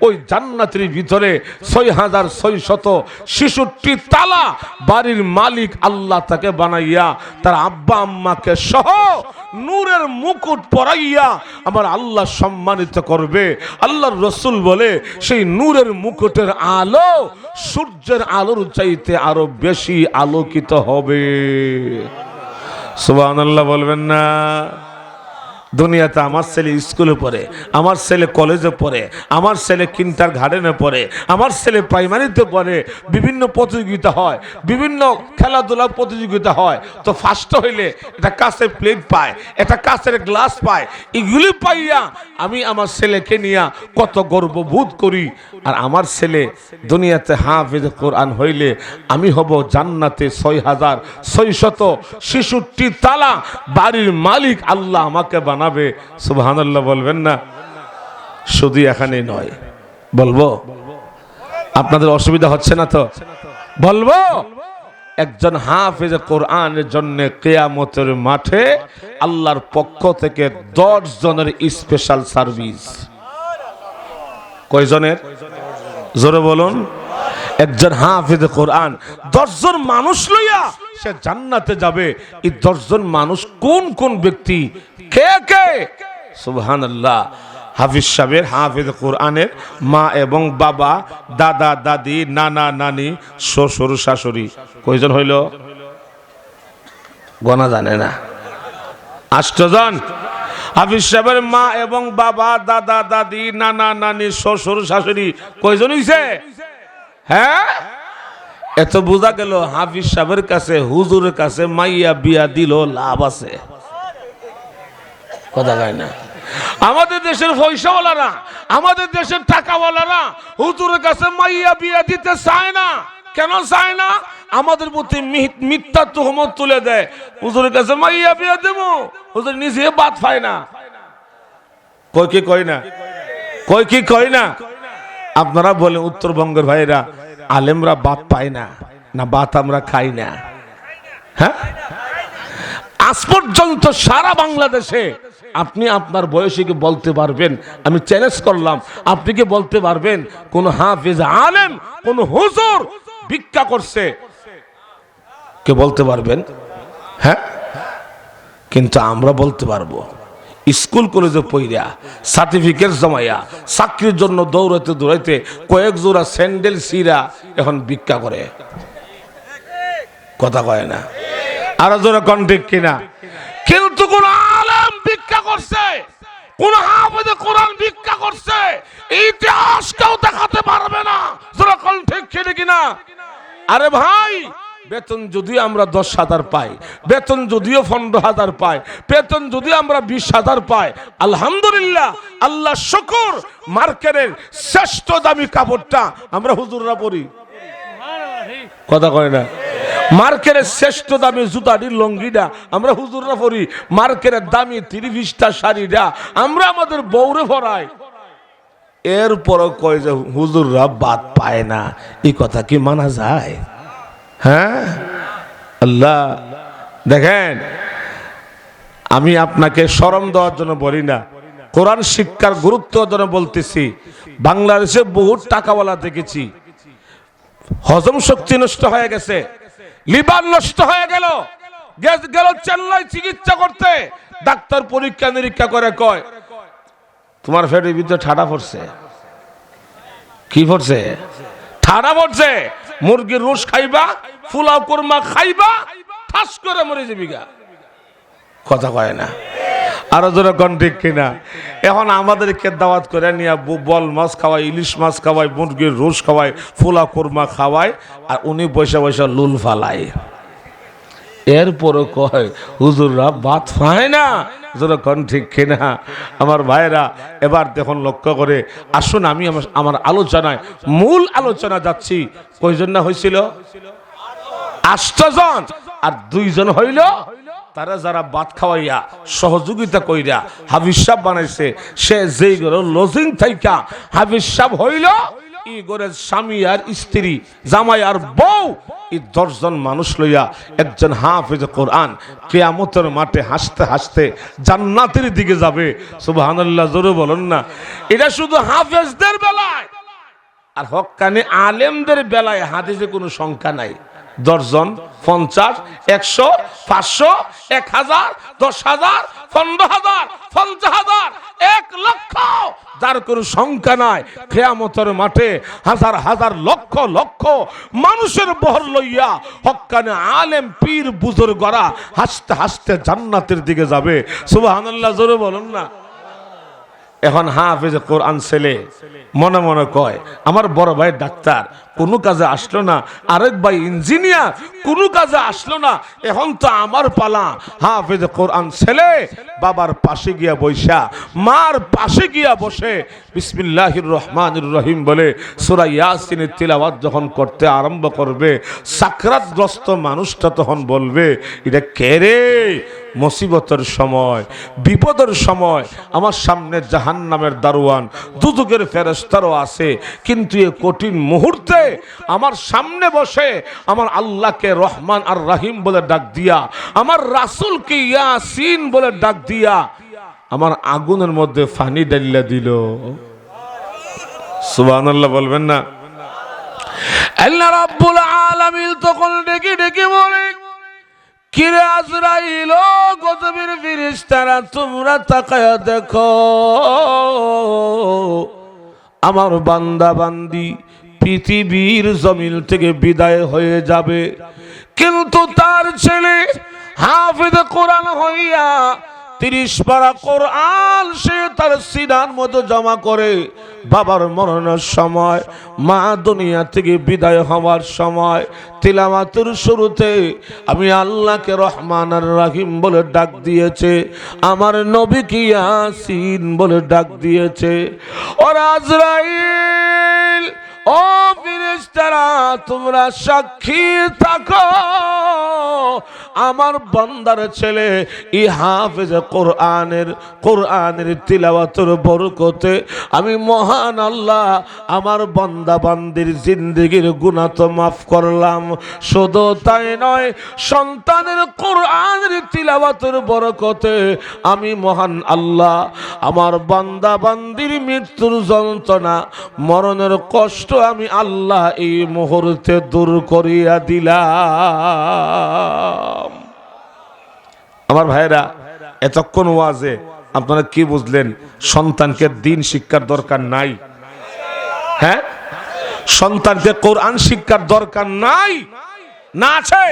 ওই জান্নাতের ভিতরে ৬৬৬৬ তালা বাড়ির মালিক আল্লাহ তাকে বানাইয়া তার আব্বা আম্মাকে সহ নূরের মুকুট পরাইয়া আমার আল্লাহ সম্মানিত করবে। আল্লাহর রাসূল বলে সেই নূরের মুকুটের আলো সূর্যের আলোর চাইতে আরো বেশি আলোকিত হবে। সুবহানাল্লাহ বলবেন না? দুনিয়াতে আমার ছেলে স্কুলে পড়ে, আমার ছেলে কলেজে পড়ে, আমার ছেলে কিন্টার গার্ডেনে পড়ে, আমার ছেলে প্রাইমারিতে পড়ে, বিভিন্ন প্রতিযোগিতা হয়, বিভিন্ন খেলাধুলার প্রতিযোগিতা হয়, তো ফার্স্ট হইলে এটা কাঁচের প্লেট পায়, এটা কাঁচের গ্লাস পায়। এগুলি পাইয়া আমি আমার ছেলেকে নিয়ে কত গর্ববোধ করি। আর আমার ছেলে দুনিয়াতে হাফেজ কোরআন হইলে আমি হব জান্নাতে ৬৬৬৬ তালা বাড়ির মালিক আল্লাহ আমাকে বানাবে। সুবহানাল্লাহ বলবেন না? শুধু এখানে নয়, বলবো? আপনাদের অসুবিধা হচ্ছে না তো? বলবো? একজন হাফেজ কোরআনের জন্য কিয়ামতের মাঠে আল্লাহর পক্ষ থেকে 10 জনের স্পেশাল সার্ভিস। কয়জনের? জোরে বলুন। একজন হাফেজ কোরআন 10 জন মানুষ লইয়া সে জান্নাতে যাবে। এই 10 জন মানুষ কোন কোন ব্যক্তি? কে কে? সুবহানাল্লাহ। হাফিজ সাহেবের, হাফেজ কোরআনের মা এবং বাবা, দাদা দাদি, নানা নানি, শ্বশুর শাশুড়ি। কয়জন হইল? গোনা জানে না। 8 জন। হাফিজ সাহেবের মা এবং বাবা, দাদা দাদি, নানা নানি, শ্বশুর শাশুড়ি কয়জন হইছে? হ্যাঁ, এত বোঝা গেল হাফিজ সাহেবের কাছে, হুজুরের কাছে মাইয়া বিয়া দিল লাভ আছে। কথা কয় না? আমাদের দেশের পয়সাওয়ালারা, আমাদের দেশের টাকাওয়ালারা হুজুরের কাছে মাইয়া বিয়া দিতে চায় না। কেন চায় না? আমাদের প্রতি মিথ্যা তুহমত তুলে দেয়। হুজুরের কাছে মাইয়া বিয়া দেব, হুজুর নিজে বাদ পায় না। কই কি কয় না? কই কি কয় না? আপনারা বলেন উত্তরবঙ্গের ভাইরা, আলেমরা বাদ পায় না, না বাদ আমরা খাই না? হ্যাঁ, আজ পর্যন্ত সারা বাংলাদেশে আপনি আপনার বয়সে কি বলতে পারবেন? আমি চ্যালেঞ্জ করলাম, আপনি কি বলতে পারবেন কোন হাফেজ আলেম, কোন হুজুর ভিক্ষা করছে? কে বলতে পারবেন? হ্যাঁ, কিন্তু আমরা বলতে পারবো। স্কুল কলেজে পইরা সার্টিফিকেট জমাইয়া চাকরির জন্য দৌড়াইতে দৌড়াইতে কয়েক জোড়া স্যান্ডেল সিরা এখন ভিক্ষা করে। কথা কয় না? আরো জোড়া কন্টেক কিনা? কিন্তু কোন আলেম ভিক্ষা করছে, কোন হাফেজ কোরআন ভিক্ষা করছে, ইতিহাস কেউ দেখাতে পারবে না। জোড়া কন্টেক কিনা? আরে ভাই, বেতন যদি আমরা 10,000 পাই, বেতন যদিও 15,000 পাই, বেতন যদি আমরা 20,000 পাই, আলহামদুলিল্লাহ, আল্লাহ শুকর, মার্কেটের শ্রেষ্ঠ দামি কাপড়টা আমরা হুজুররা পরি। কথা কয় না? মার্কেটের শ্রেষ্ঠ দামি জুতাটির লঙ্গিটা আমরা হুজুররা পরি। মার্কেটের দামি 30-20টা শাড়িটা আমরা আমাদের বউরে পরাই। এরপরও কয় যে হুজুররা বাদ পায় না। এই কথা কি মানা যায়? হ্যাঁ, আল্লাহ দেখেন, আমি আপনাকে শরম দেওয়ার জন্য বলি না, কোরআন শিক্ষার গুরুত্ব জন্য বলতেছি। বাংলাদেশে বহু টাকাওয়ালা দেখেছি, হজম শক্তি নষ্ট হয়ে গেছে, লিভার নষ্ট হয়ে গেল, গেল চেন্নাই চিকিৎসা করতে। ডাক্তার পরীক্ষা নিরীক্ষা করে কয় তোমার পেটের ভিতরে ঠাডা পড়ছে। কি পড়ছে? ঠাডা পড়ছে। মুরগির রোস খাইবা, ফুলাও কোরমা খাইবা, ঠাস করে মরে যাবি গা। কথা কয় না? আরো জোরে কন্টেক কিনা? এখন আমাদেরকে দাওয়াত করে নিয়ে বল মাছ খাওয়াই, ইলিশ মাছ খাওয়াই, মুরগির রোস খাওয়াই, ফুলা কোরমা খাওয়াই, আর উনি পয়সা পয়সা লুল ফালাই। এরপরে কয় হুজুররা ভাত পায় না। যখন ঠিক কিনা আমার ভাইরা, এবার দেখুন লক্ষ্য করে আসুন, আমি আমার আলোচনায় মূল আলোচনা যাচ্ছি। কয়জন না হয়েছিল? 8 জন। আর 2 জন হইল তারা যারা ভাত খাওয়াইয়া সহযোগিতা কইরা হাফিজ সাহেব বানাইছে। সে যেই ঘরে লজিং থাইকা হাফিজ সাহেব হইল, এই ঘরের স্বামী আর স্ত্রী, জামাই আর বউ, এই 10 জন মানুষ লইয়া একজন হাফিজ কোরআন কিয়ামতের মাঠে হাসতে হাসতে জান্নাতের দিকে যাবে। সুবহানাল্লাহ, জোরে বলেন না। এটা শুধু হাফেজদের বেলায়, আর হক্কানি আলেমদের বেলায় হাদিসে কোনো সংখ্যা নাই। 10 জন, 50, 100, 500, 1000, 10,000, 15,000, 50,000, 1 লক্ষ, যার কোনো সংখ্যা নাই। কিয়ামতের মাঠে হাজার হাজার লক্ষ লক্ষ মানুষের বহর লইয়া হক্কানি আলেম পীর বুজুর্গরা হাসতে হাসতে জান্নাতের দিকে যাবে। সুবহানাল্লাহ, জোরে বলুন না। এখন হাফেজ কোরআন ছেলে মনে মনে কয়, আমার বড় ভাই ডাক্তার, কোনো কাজে আসলো না, আরেক ভাই ইঞ্জিনিয়ার, কোনো কাজে আসলো না, এখন তো আমার পালা। হাফেজ কোরআন ছেলে বাবার পাশে গিয়া বৈশা, মার পাশে গিয়া বসে বিসমিল্লাহির রহমানির রহিম বলে সূরা ইয়াসিনের তিলাওয়াত যখন করতে আরম্ভ করবে, সাকরাতগ্রস্ত মানুষটা তখন বলবে, এটা কে রে? মুসিবতের সময়, বিপদের সময় আমার সামনে জাহান্নামের দারোয়ান, দুজকের ফেরেশতারও আছে, কিন্তু এই কঠিন মুহূর্তে আমার সামনে বসে আমার আল্লাহকে রহমান আর রহিম বলে ডাক দিয়া, আমার রাসূলকে ইয়াসিন বলে ডাক দিয়া আমার আগুনের মধ্যে পানি ঢালিয়া দিল। সুবহানাল্লাহ বলবেন না? আল্লাহ রাব্বুল আলামিন তখন ডেকে ডেকে বলে, কিরে আজরাইল, গজবের ফেরেশতারা, তোমরা তাকায়া দেখো, আমার বান্দা বান্দি পৃথিবীর জমিন থেকে বিদায় হয়ে যাবে, কিন্তু তার ছেলে হাফেজ কোরআন হইয়া 30 পারা কোরআন সে তার সিনার মধ্যে জমা করে বাবার মরণের সময়, মা দুনিয়া থেকে বিদায় হওয়ার সময় তিলাওয়াতের শুরুতে আমি আল্লাহকে রহমান আর রহিম বলে ডাক দিয়েছে, আমার নবীকে ইয়াসিন বলে ডাক দিয়েছে। ও আজরাইল, ও ফেরেশতারা, তোমরা সাক্ষী থাকো, আমার বান্দার ছেলে এই হাফেজ কোরআনের তিলাওয়াতের বরকতে আমি মহান আল্লাহ আমার বান্দা বান্দির জিন্দেগির গুনাহ তো মাফ করলাম, শুধু তাই নয়, সন্তানের কোরআনের তিলাওয়াতের বরকতে আমি মহান আল্লাহ আমার বান্দা বান্দির মৃত্যুর যন্ত্রণা, মরণের কষ্ট আমি আল্লাহ এই মুহূর্তে দূর করিয়া দিলাম। আমার ভাইরা, এতক্ষণ ওয়াজে আপনারা কি বুঝলেন? সন্তানকে দ্বীন শিক্ষার দরকার নাই? হ্যাঁ, সন্তানকে কোরআন শিক্ষার দরকার নাই না আছে?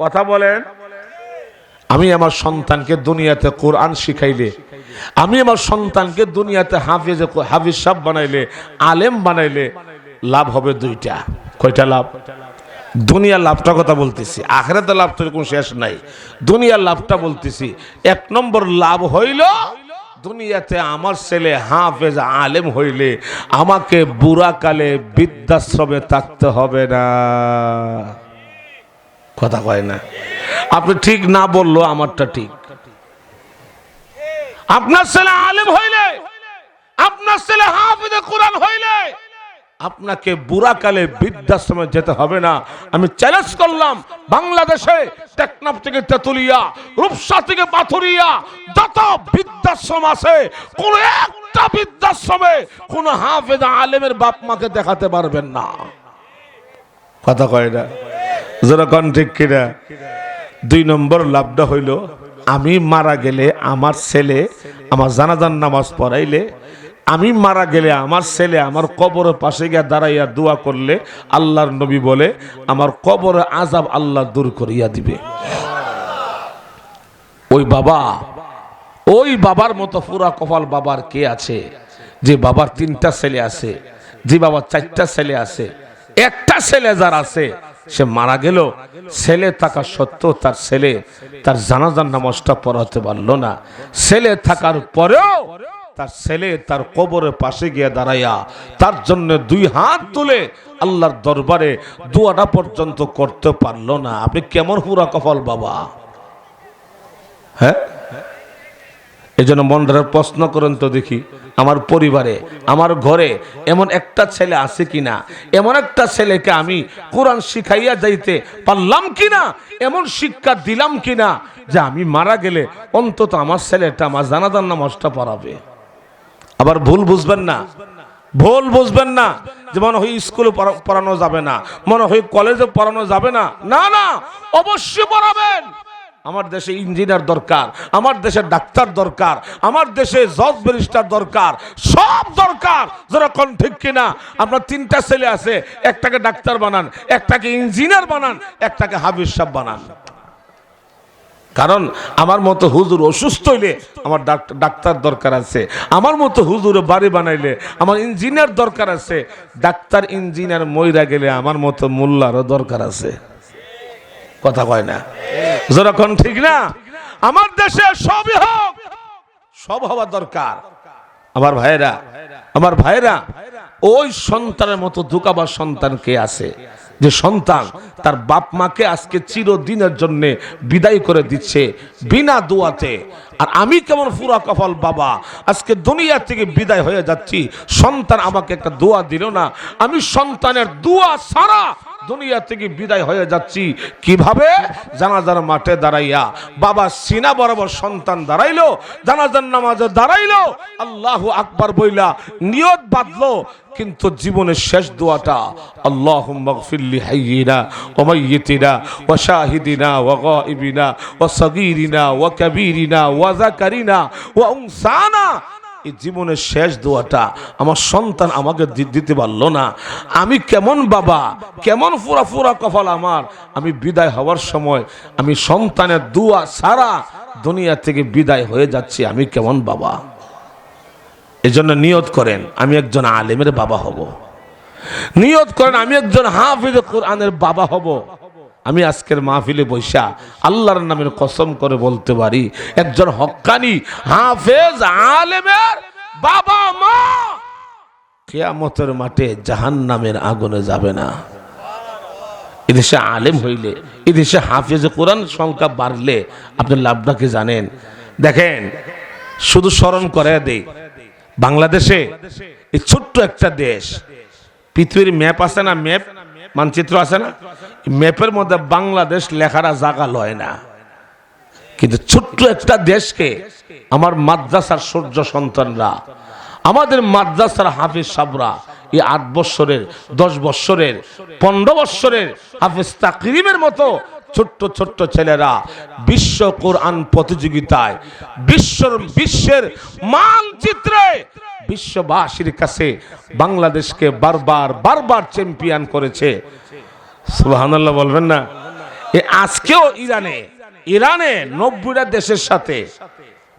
কথা বলেন। আমি আমার সন্তানকে দুনিয়াতে কোরআন শিখাইলে, আমি আমার সন্তানকে দুনিয়াতে হাফিজ সাহেব বানাইলে, আলেম বানাইলে লাভ হবে 2টা। কয়টা লাভ? দুনিয়ার লাভটা কথা বলতেছি, আখিরাতের লাভ তো কোনো শেষ নাই। দুনিয়ার লাভটা বলতেছি। 1 নম্বর লাভ হইল, দুনিয়াতে আমার ছেলে হাফেজ আলেম হইলে আমাকে বুড়াকালে বৃদ্ধাশ্রমে থাকতে হবে না। কথা কয় না? আপনি ঠিক না বললো আমারটা ঠিক। আপনার ছেলে আলেম হইলে, আপনার ছেলে হাফেজ কোরআন হইলে আপনাকে বুড়াকালে বৃদ্ধাশ্রমে যেতে হবে না। আমি চ্যালেঞ্জ করলাম, বাংলাদেশে টেকনাফ থেকে তেতুলিয়া, রূপসা থেকে পাথুরিয়া যত বৃদ্ধাশ্রম আছে, কোন একটা বৃদ্ধাশ্রমে কোন হাফেজ আলেমের বাপ মাকে দেখাতে পারবেন না। কথা কয় না? যারা কোন ঠিক কিনা? 2 নম্বর লাভটা হইল, আমি মারা গেলে আমার ছেলে আমার জানাজার নামাজ পড়াইলে, আমি মারা গেলে আমার ছেলে আমার কবরের পাশে গিয়ে দাঁড়াইয়া দোয়া করলে আল্লাহর নবী বলে আমার কবরের আযাব আল্লাহ দূর করিয়া দিবে। ওই বাবার মতো পুরা কপাল বাবার কে আছে? যে বাবার 3টা ছেলে আছে, যে বাবার 4টা ছেলে আছে, একটা ছেলে যার আছে সে মারা গেল, ছেলে থাকা সত্ত্বেও তার ছেলে তার জানাজার নামাজটা পড়াতে পারলো না। ছেলে থাকার পরেও তার ছেলে তার কবরের পাশে গিয়ে দাঁড়াইয়া তার জন্য 2 হাত তুলে আল্লাহর দরবারে দোয়াটা পর্যন্ত করতে পারলো না। আপনি কেমন পুরা কপাল বাবা? হ্যাঁ, এই জন্য মনটার প্রশ্ন করেন তো দেখি, আমার পরিবারে আমার ঘরে এমন একটা ছেলে আছে কিনা, এমন একটা ছেলেকে আমি কোরআন শিখাইয়া যাইতে পারলাম কিনা, এমন শিক্ষা দিলাম কিনা যে আমি মারা গেলে অন্তত আমার ছেলেটা আমার জানাজার নামাজটা পড়াবে। আবার ভুল বুঝবেন না, ভুল বুঝবেন না যে মনে হয় স্কুলে পড়ানো যাবে না, মনে হয় কলেজে পড়ানো যাবে না। না না, অবশ্যই পড়াবেন। আমার দেশে ইঞ্জিনিয়ার দরকার, আমার দেশে ডাক্তার দরকার, আমার দেশে জজ ব্যারিস্টার দরকার, সব দরকার। যেরকম ঠিক কিনা? আপনার 3টা ছেলে আছে, একটাকে ডাক্তার বানান, একটাকে ইঞ্জিনিয়ার বানান, একটাকে হাফিজ সাহেব বানান। কারণ আমার মতো হুজুর অসুস্থ হইলে আমার ডাক্তার দরকার আছে, আমার মতো হুজুর বাড়ি বানাইলে আমার ইঞ্জিনিয়ার দরকার আছে, ডাক্তার ইঞ্জিনিয়ার মইরা গেলে আমার মতো মোল্লারও দরকার আছে। কথা কয় না? যখন ঠিক না? আমার দেশে সবই হোক, সব হওয়া দরকার। আমার ভাইরা, ওই সন্তানের মতো দুকাবার সন্তান কে আছে যে সন্তান তার বাপ মাকে আজকে চিরদিনের জন্য বিদায় করে দিচ্ছে বিনা দোয়াতে? আর আমি কেমন পুরা কপাল বাবা, আজকে দুনিয়া থেকে বিদায় হয়ে যাচ্ছি, সন্তান আমাকে একটা দোয়া দিল না। আমি সন্তানের দোয়া ছাড়া দুনিয়া থেকে বিদায় হয়ে যাচ্ছি। কিভাবে? জানাজার মাঠে দাঁড়াইয়া বাবা সিনা বরাবর সন্তান দাঁড়াইলো, জানাজার নামাজে দাঁড়াইলো, আল্লাহু আকবার বইলা নিয়ত বাঁধলো, কিন্তু জীবনের শেষ দোয়াটা আল্লাহুম্মা গফিরলি হাইয়িনা ওয়া মাইয়িতিনা ওয়া শাহিদিনা ওয়া গায়িবিনা ওয়া সাগীরিনা ওয়া কাবীরিনা ওয়া যাকারিনা ওয়া উনসানা, এই জীবনের শেষ দোয়াটা আমার সন্তান আমাকে দিতে পারলো না। আমি কেমন বাবা, কেমন ফুরা কপাল আমার। আমি বিদায় হওয়ার সময় আমি সন্তানের দোয়া ছাড়া দুনিয়া থেকে বিদায় হয়ে যাচ্ছি, আমি কেমন বাবা। এজন্য নিয়ত করেন আমি একজন আলেমের বাবা হব, নিয়ত করেন আমি একজন হাফিজ কোরআনের বাবা হব। আমি আজকের মাহফিলে বৈশা আল্লাহর নামের কসম করে বলতে পারি, একজন হক্কানি হাফেজ আলেমের বাবা মা কিয়ামতের মাঠে জাহান্নামের আগুনে যাবে না। এদেশে আলেম হইলে, এদেশে হাফেজ কোরআন সংখ্যা বাড়লে আপনি লাভটা কি জানেন? দেখেন, শুধু স্মরণ করে দেই, বাংলাদেশে এই ছোট্ট একটা দেশ, পৃথিবীর ম্যাপ আছে না, ম্যাপ মানচিত্র আছে না, ম্যাপের মধ্যে বাংলাদেশ লেখাটা জায়গা লয় না। কিন্তু ছোট্ট একটা দেশকে আমার মাদ্রাসার সূর্য সন্তানরা, আমাদের মাদ্রাসার হাফিজ সাবরা এই 8 বছরের 10 বছরের 15 বছরের হাফিজ তাকরিমের মতো ছোট্ট ছোট্ট ছেলেরা বিশ্ব কোরআন প্রতিযোগিতায় বিশ্বের মানচিত্রে বিশ্ববাসীর কাছে বাংলাদেশকে বারবার চ্যাম্পিয়ন করেছে। সুবহানাল্লাহ বলবেন না? আজকেও ইরানে 90টা দেশের সাথে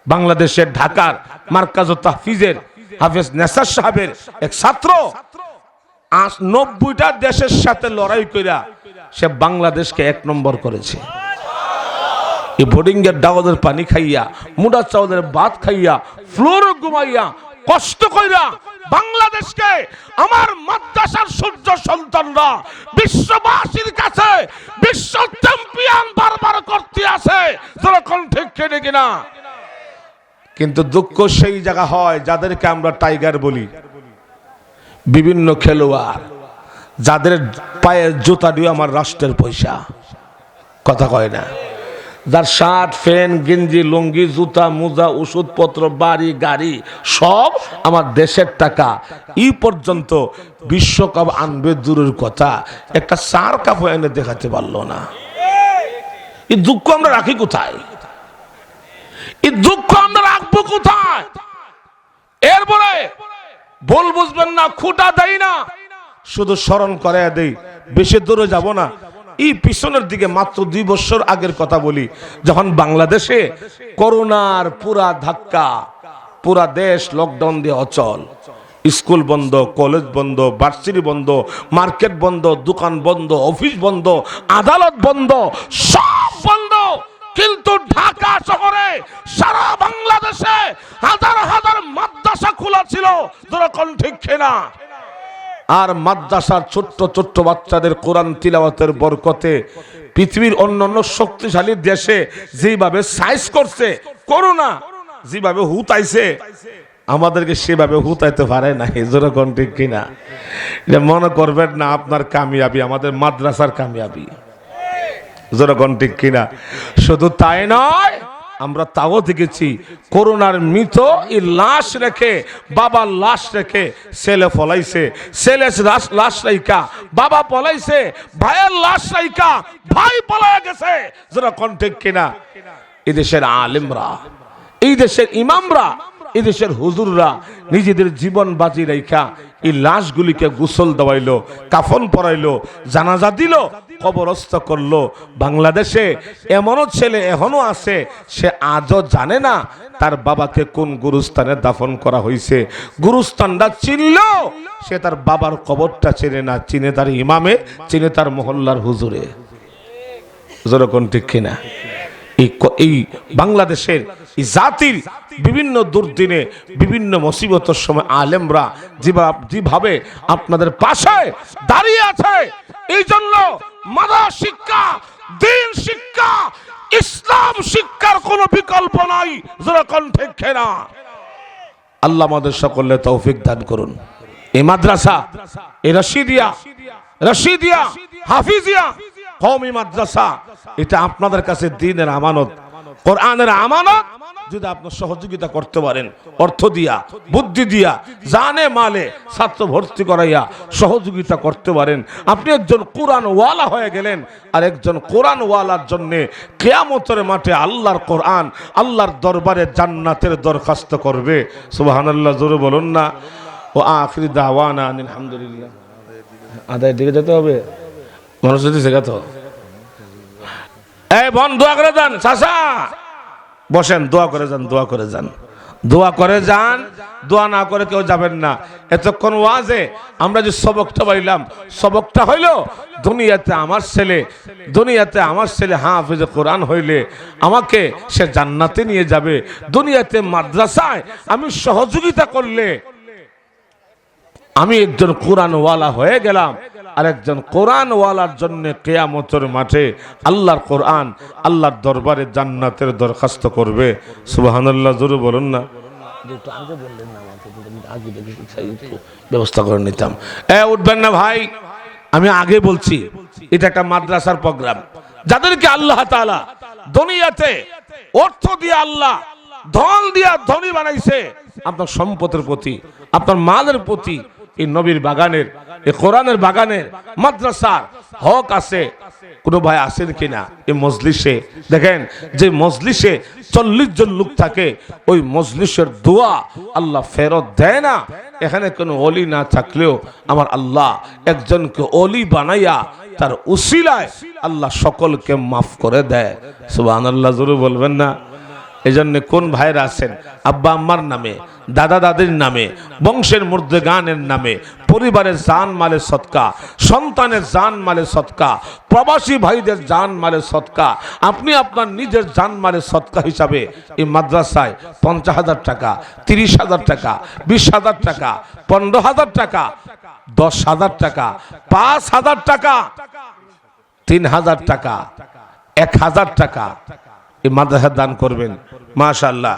বাংলাদেশের ঢাকার মার্কাজুত তাহফিজের হাফেজ নেসার সাহেবের এক ছাত্র 90টা দেশের সাথে লড়াই কইরা সে বাংলাদেশকে 1 নম্বর করেছে। এই বোর্ডিং এর দাওয়াতের পানি খাইয়া, মুডা চাউলের ভাত খাইয়া, ফ্লোর ঘুমাইয়া, কষ্ট কইরা বাংলাদেশকে আমার মাদ্রাসার সূর্য সন্তানরা বিশ্ববাসীর কাছে বিশ্ব চ্যাম্পিয়ন বারবার করতে আছে। যখন ঠিক কিনা? কিন্তু দুঃখ সেই জায়গা হয় যাদেরকে আমরা টাইগার বলি, বিভিন্ন খেলোয়াড় যাদের পায়ের জুতা দিয়ে আমার রাষ্ট্রের পয়সা। কথা কয় না? যার শার্ট ফ্যান গেঞ্জি লুঙ্গি জুতা মোজা ওষুধপত্র বাড়ি গাড়ি সব আমার দেশের টাকা, এই পর্যন্ত বিশ্বকাপ আনবে দূরের কথা, একটা চার কাপ এনে দেখাতে পারলো না। এই দুঃখ আমরা রাখি কোথায়? এই দুঃখ আমরা রাখবো কোথায়? এরপরে ভুল বুঝবেন না, খুঁটা দেই না, শুধু স্মরণ করে দেই, বেশি দূরে যাব না। এই পিছনের দিকে মাত্র 2 বছর আগের কথা বলি, যখন বাংলাদেশে করোনার পুরা ধাক্কা, পুরা দেশ লকডাউন দিয়ে অচল, স্কুল বন্ধ, কলেজ বন্ধ, ভার্সিটি বন্ধ, মার্কেট বন্ধ, দোকান বন্ধ, অফিস বন্ধ, আদালত বন্ধ, সব বন্ধ। কিন্তু ঢাকা শহরে সারা বাংলাদেশে হাজার হাজার মাদ্রাসা খোলা ছিল, যেরকম ঠিক কিনা? আর মাদ্রাসার ছোট্ট ছোট্ট বাচ্চাদের কোরআন তিলাওয়াতের বরকতে পৃথিবীর অন্যান্য শক্তিশালী দেশে যেভাবে সাইজ করছে, করোনা যেভাবে হুতাইছে, আমাদেরকে সেভাবে হুতাইতে পারে না। যেরকম ঠিক কিনা? এটা মনে করবেন না আপনার কামিয়াবি, আমাদের মাদ্রাসার কামিয়াবি। যেরকম ঠিক কিনা? শুধু তাই নয়, আমরা তাও দেখেছি করোনার মৃত এই লাশ রেখে, বাবার লাশ রেখে ছেলে পলাইছে, ছেলে লাশ রাইকা বাবা পলাইছে, ভাইয়ের লাশ রাইকা ভাই পলায় গেছে। যেরকম ঠিক কিনা? এই দেশের আলেমরা, এই দেশের ইমামরা, এই দেশের হুজুররা নিজেদের জীবন বাজি রাইখা এই লাশগুলিকে গোসল দেওয়াইলো, কাফন পরাইলো, জানাজা দিল, কবরস্থ করলো। বাংলাদেশে এমনও ছেলে এখনো আছে, সে আজও জানে না তার বাবাকে কোন গুরুস্থানে দাফন করা হয়েছে। গুরুস্থানটা চিনলেও সে তার বাবার কবরটা চেনে না, চিনে তার ইমামে, চিনে তার মহল্লার হুজুরে। যেরকম ঠিক কিনা? এই বাংলাদেশের এই জাতির বিভিন্ন দুর্দিনে, বিভিন্ন মুসিবতের সময় আলেমরা যেভাবে আপনাদের পাশে দাঁড়িয়ে আছে, এই জন্য মাদ্রাসা শিক্ষা, দ্বীন শিক্ষা, ইসলাম শিক্ষার কোনো বিকল্প নাই। যেরকম ঠিক কিনা? আল্লাহ আমাদের সকলে তৌফিক দান করুন। এই মাদ্রাসা, এই রশিদিয়া, হাফিজিয়া, কওমি মাদ্রাসা, এটা আপনাদের কাছে দ্বীনের আমানত, কোরআনের আমানত। যদি আপনি সহযোগিতা করতে পারেন, অর্থ দিয়া, বুদ্ধি দিয়া, জানে মালে ছাত্র ভর্তি করাইয়া সহযোগিতা করতে পারেন, আপনি একজন কোরআন ওয়ালা হয়ে গেলেন। আর একজন কোরআন ওয়ালার জন্য কিয়ামতের মাঠে আল্লাহর কোরআন আল্লাহর দরবারে জান্নাতের দরখাস্ত করবে। সুবহানাল্লাহ, জোরে বলুন না। ও আখির দাওয়ানা আলহামদুলিল্লাহ। আদায় দিকে যেতে হবে, মানুষ যদি শেখাতো। এই বোন দোয়া করে যান, চাচা বসেন, দোয়া করে যান, দোয়া করে যান, দোয়া করে যান। দোয়া না করে কেউ যাবেন না। এতক্ষণ ওয়াজে আমরা যে সবকটা পাইলাম, সবকটা হইল দুনিয়াতে আমার ছেলে হাফেজে কোরআন হইলে আমাকে সে জান্নাতে নিয়ে যাবে। দুনিয়াতে মাদ্রাসায় আমি সহযোগিতা করলে আমি একজন কোরআনওয়ালা হয়ে গেলাম। আর একজন কোরআনওয়ালার জন্য কিয়ামতের মাঠে আল্লাহর কোরআন আল্লাহর দরবারে জান্নাতের দরখাস্ত করবে। সুবহানাল্লাহ, জোরে বলুন না। ব্যবস্থা করে নিতাম। উঠবেন না ভাই, আমি আগে বলছি এটা একটা মাদ্রাসার প্রোগ্রাম। যাদেরকে আল্লাহ তাআলা দুনিয়াতে অর্থ দিয়ে, আল্লাহ ধন দিয়া ধনী বানাইছে, আপনার সম্পদের প্রতি, আপনার মালের প্রতি এই নবীর বাগানের, এই কোরআনের বাগানের মাদ্রাসার হক আছে। কোন ভাই আছেন কিনা এই মজলিসে? দেখেন, যে মজলিসে 40 জন লোক থাকে, ওই মজলিসের দোয়া আল্লাহ ফেরত দেয় না। এখানে কোনো ওলি না থাকলেও আমার আল্লাহ একজনকে ওলি বানাইয়া তার উসিলায় আল্লাহ সকলকে মাফ করে দেয়। সুবহানাল্লাহ, জোরে বলবেন না। এই জন্য কোন ভাইরা আছেন আব্বা আম্মার নামে, দাদা দাদির নামে, বংশের মধ্যে গানের নামে, পরিবারের জান মালের সদকা, সন্তানের জান মালের সদকা, প্রবাসী ভাইদের জান মালের সদকা, আপনি আপনার নিজের জান মালের সদকা হিসাবে এই মাদ্রাসায় 50,000 টাকা, 30,000 টাকা, 20,000 টাকা, 15,000 টাকা, 10,000 টাকা, 5,000 টাকা, 3,000 টাকা, 1,000 টাকা এই মাদ্রাসা দান করবেন। মাশাআল্লাহ।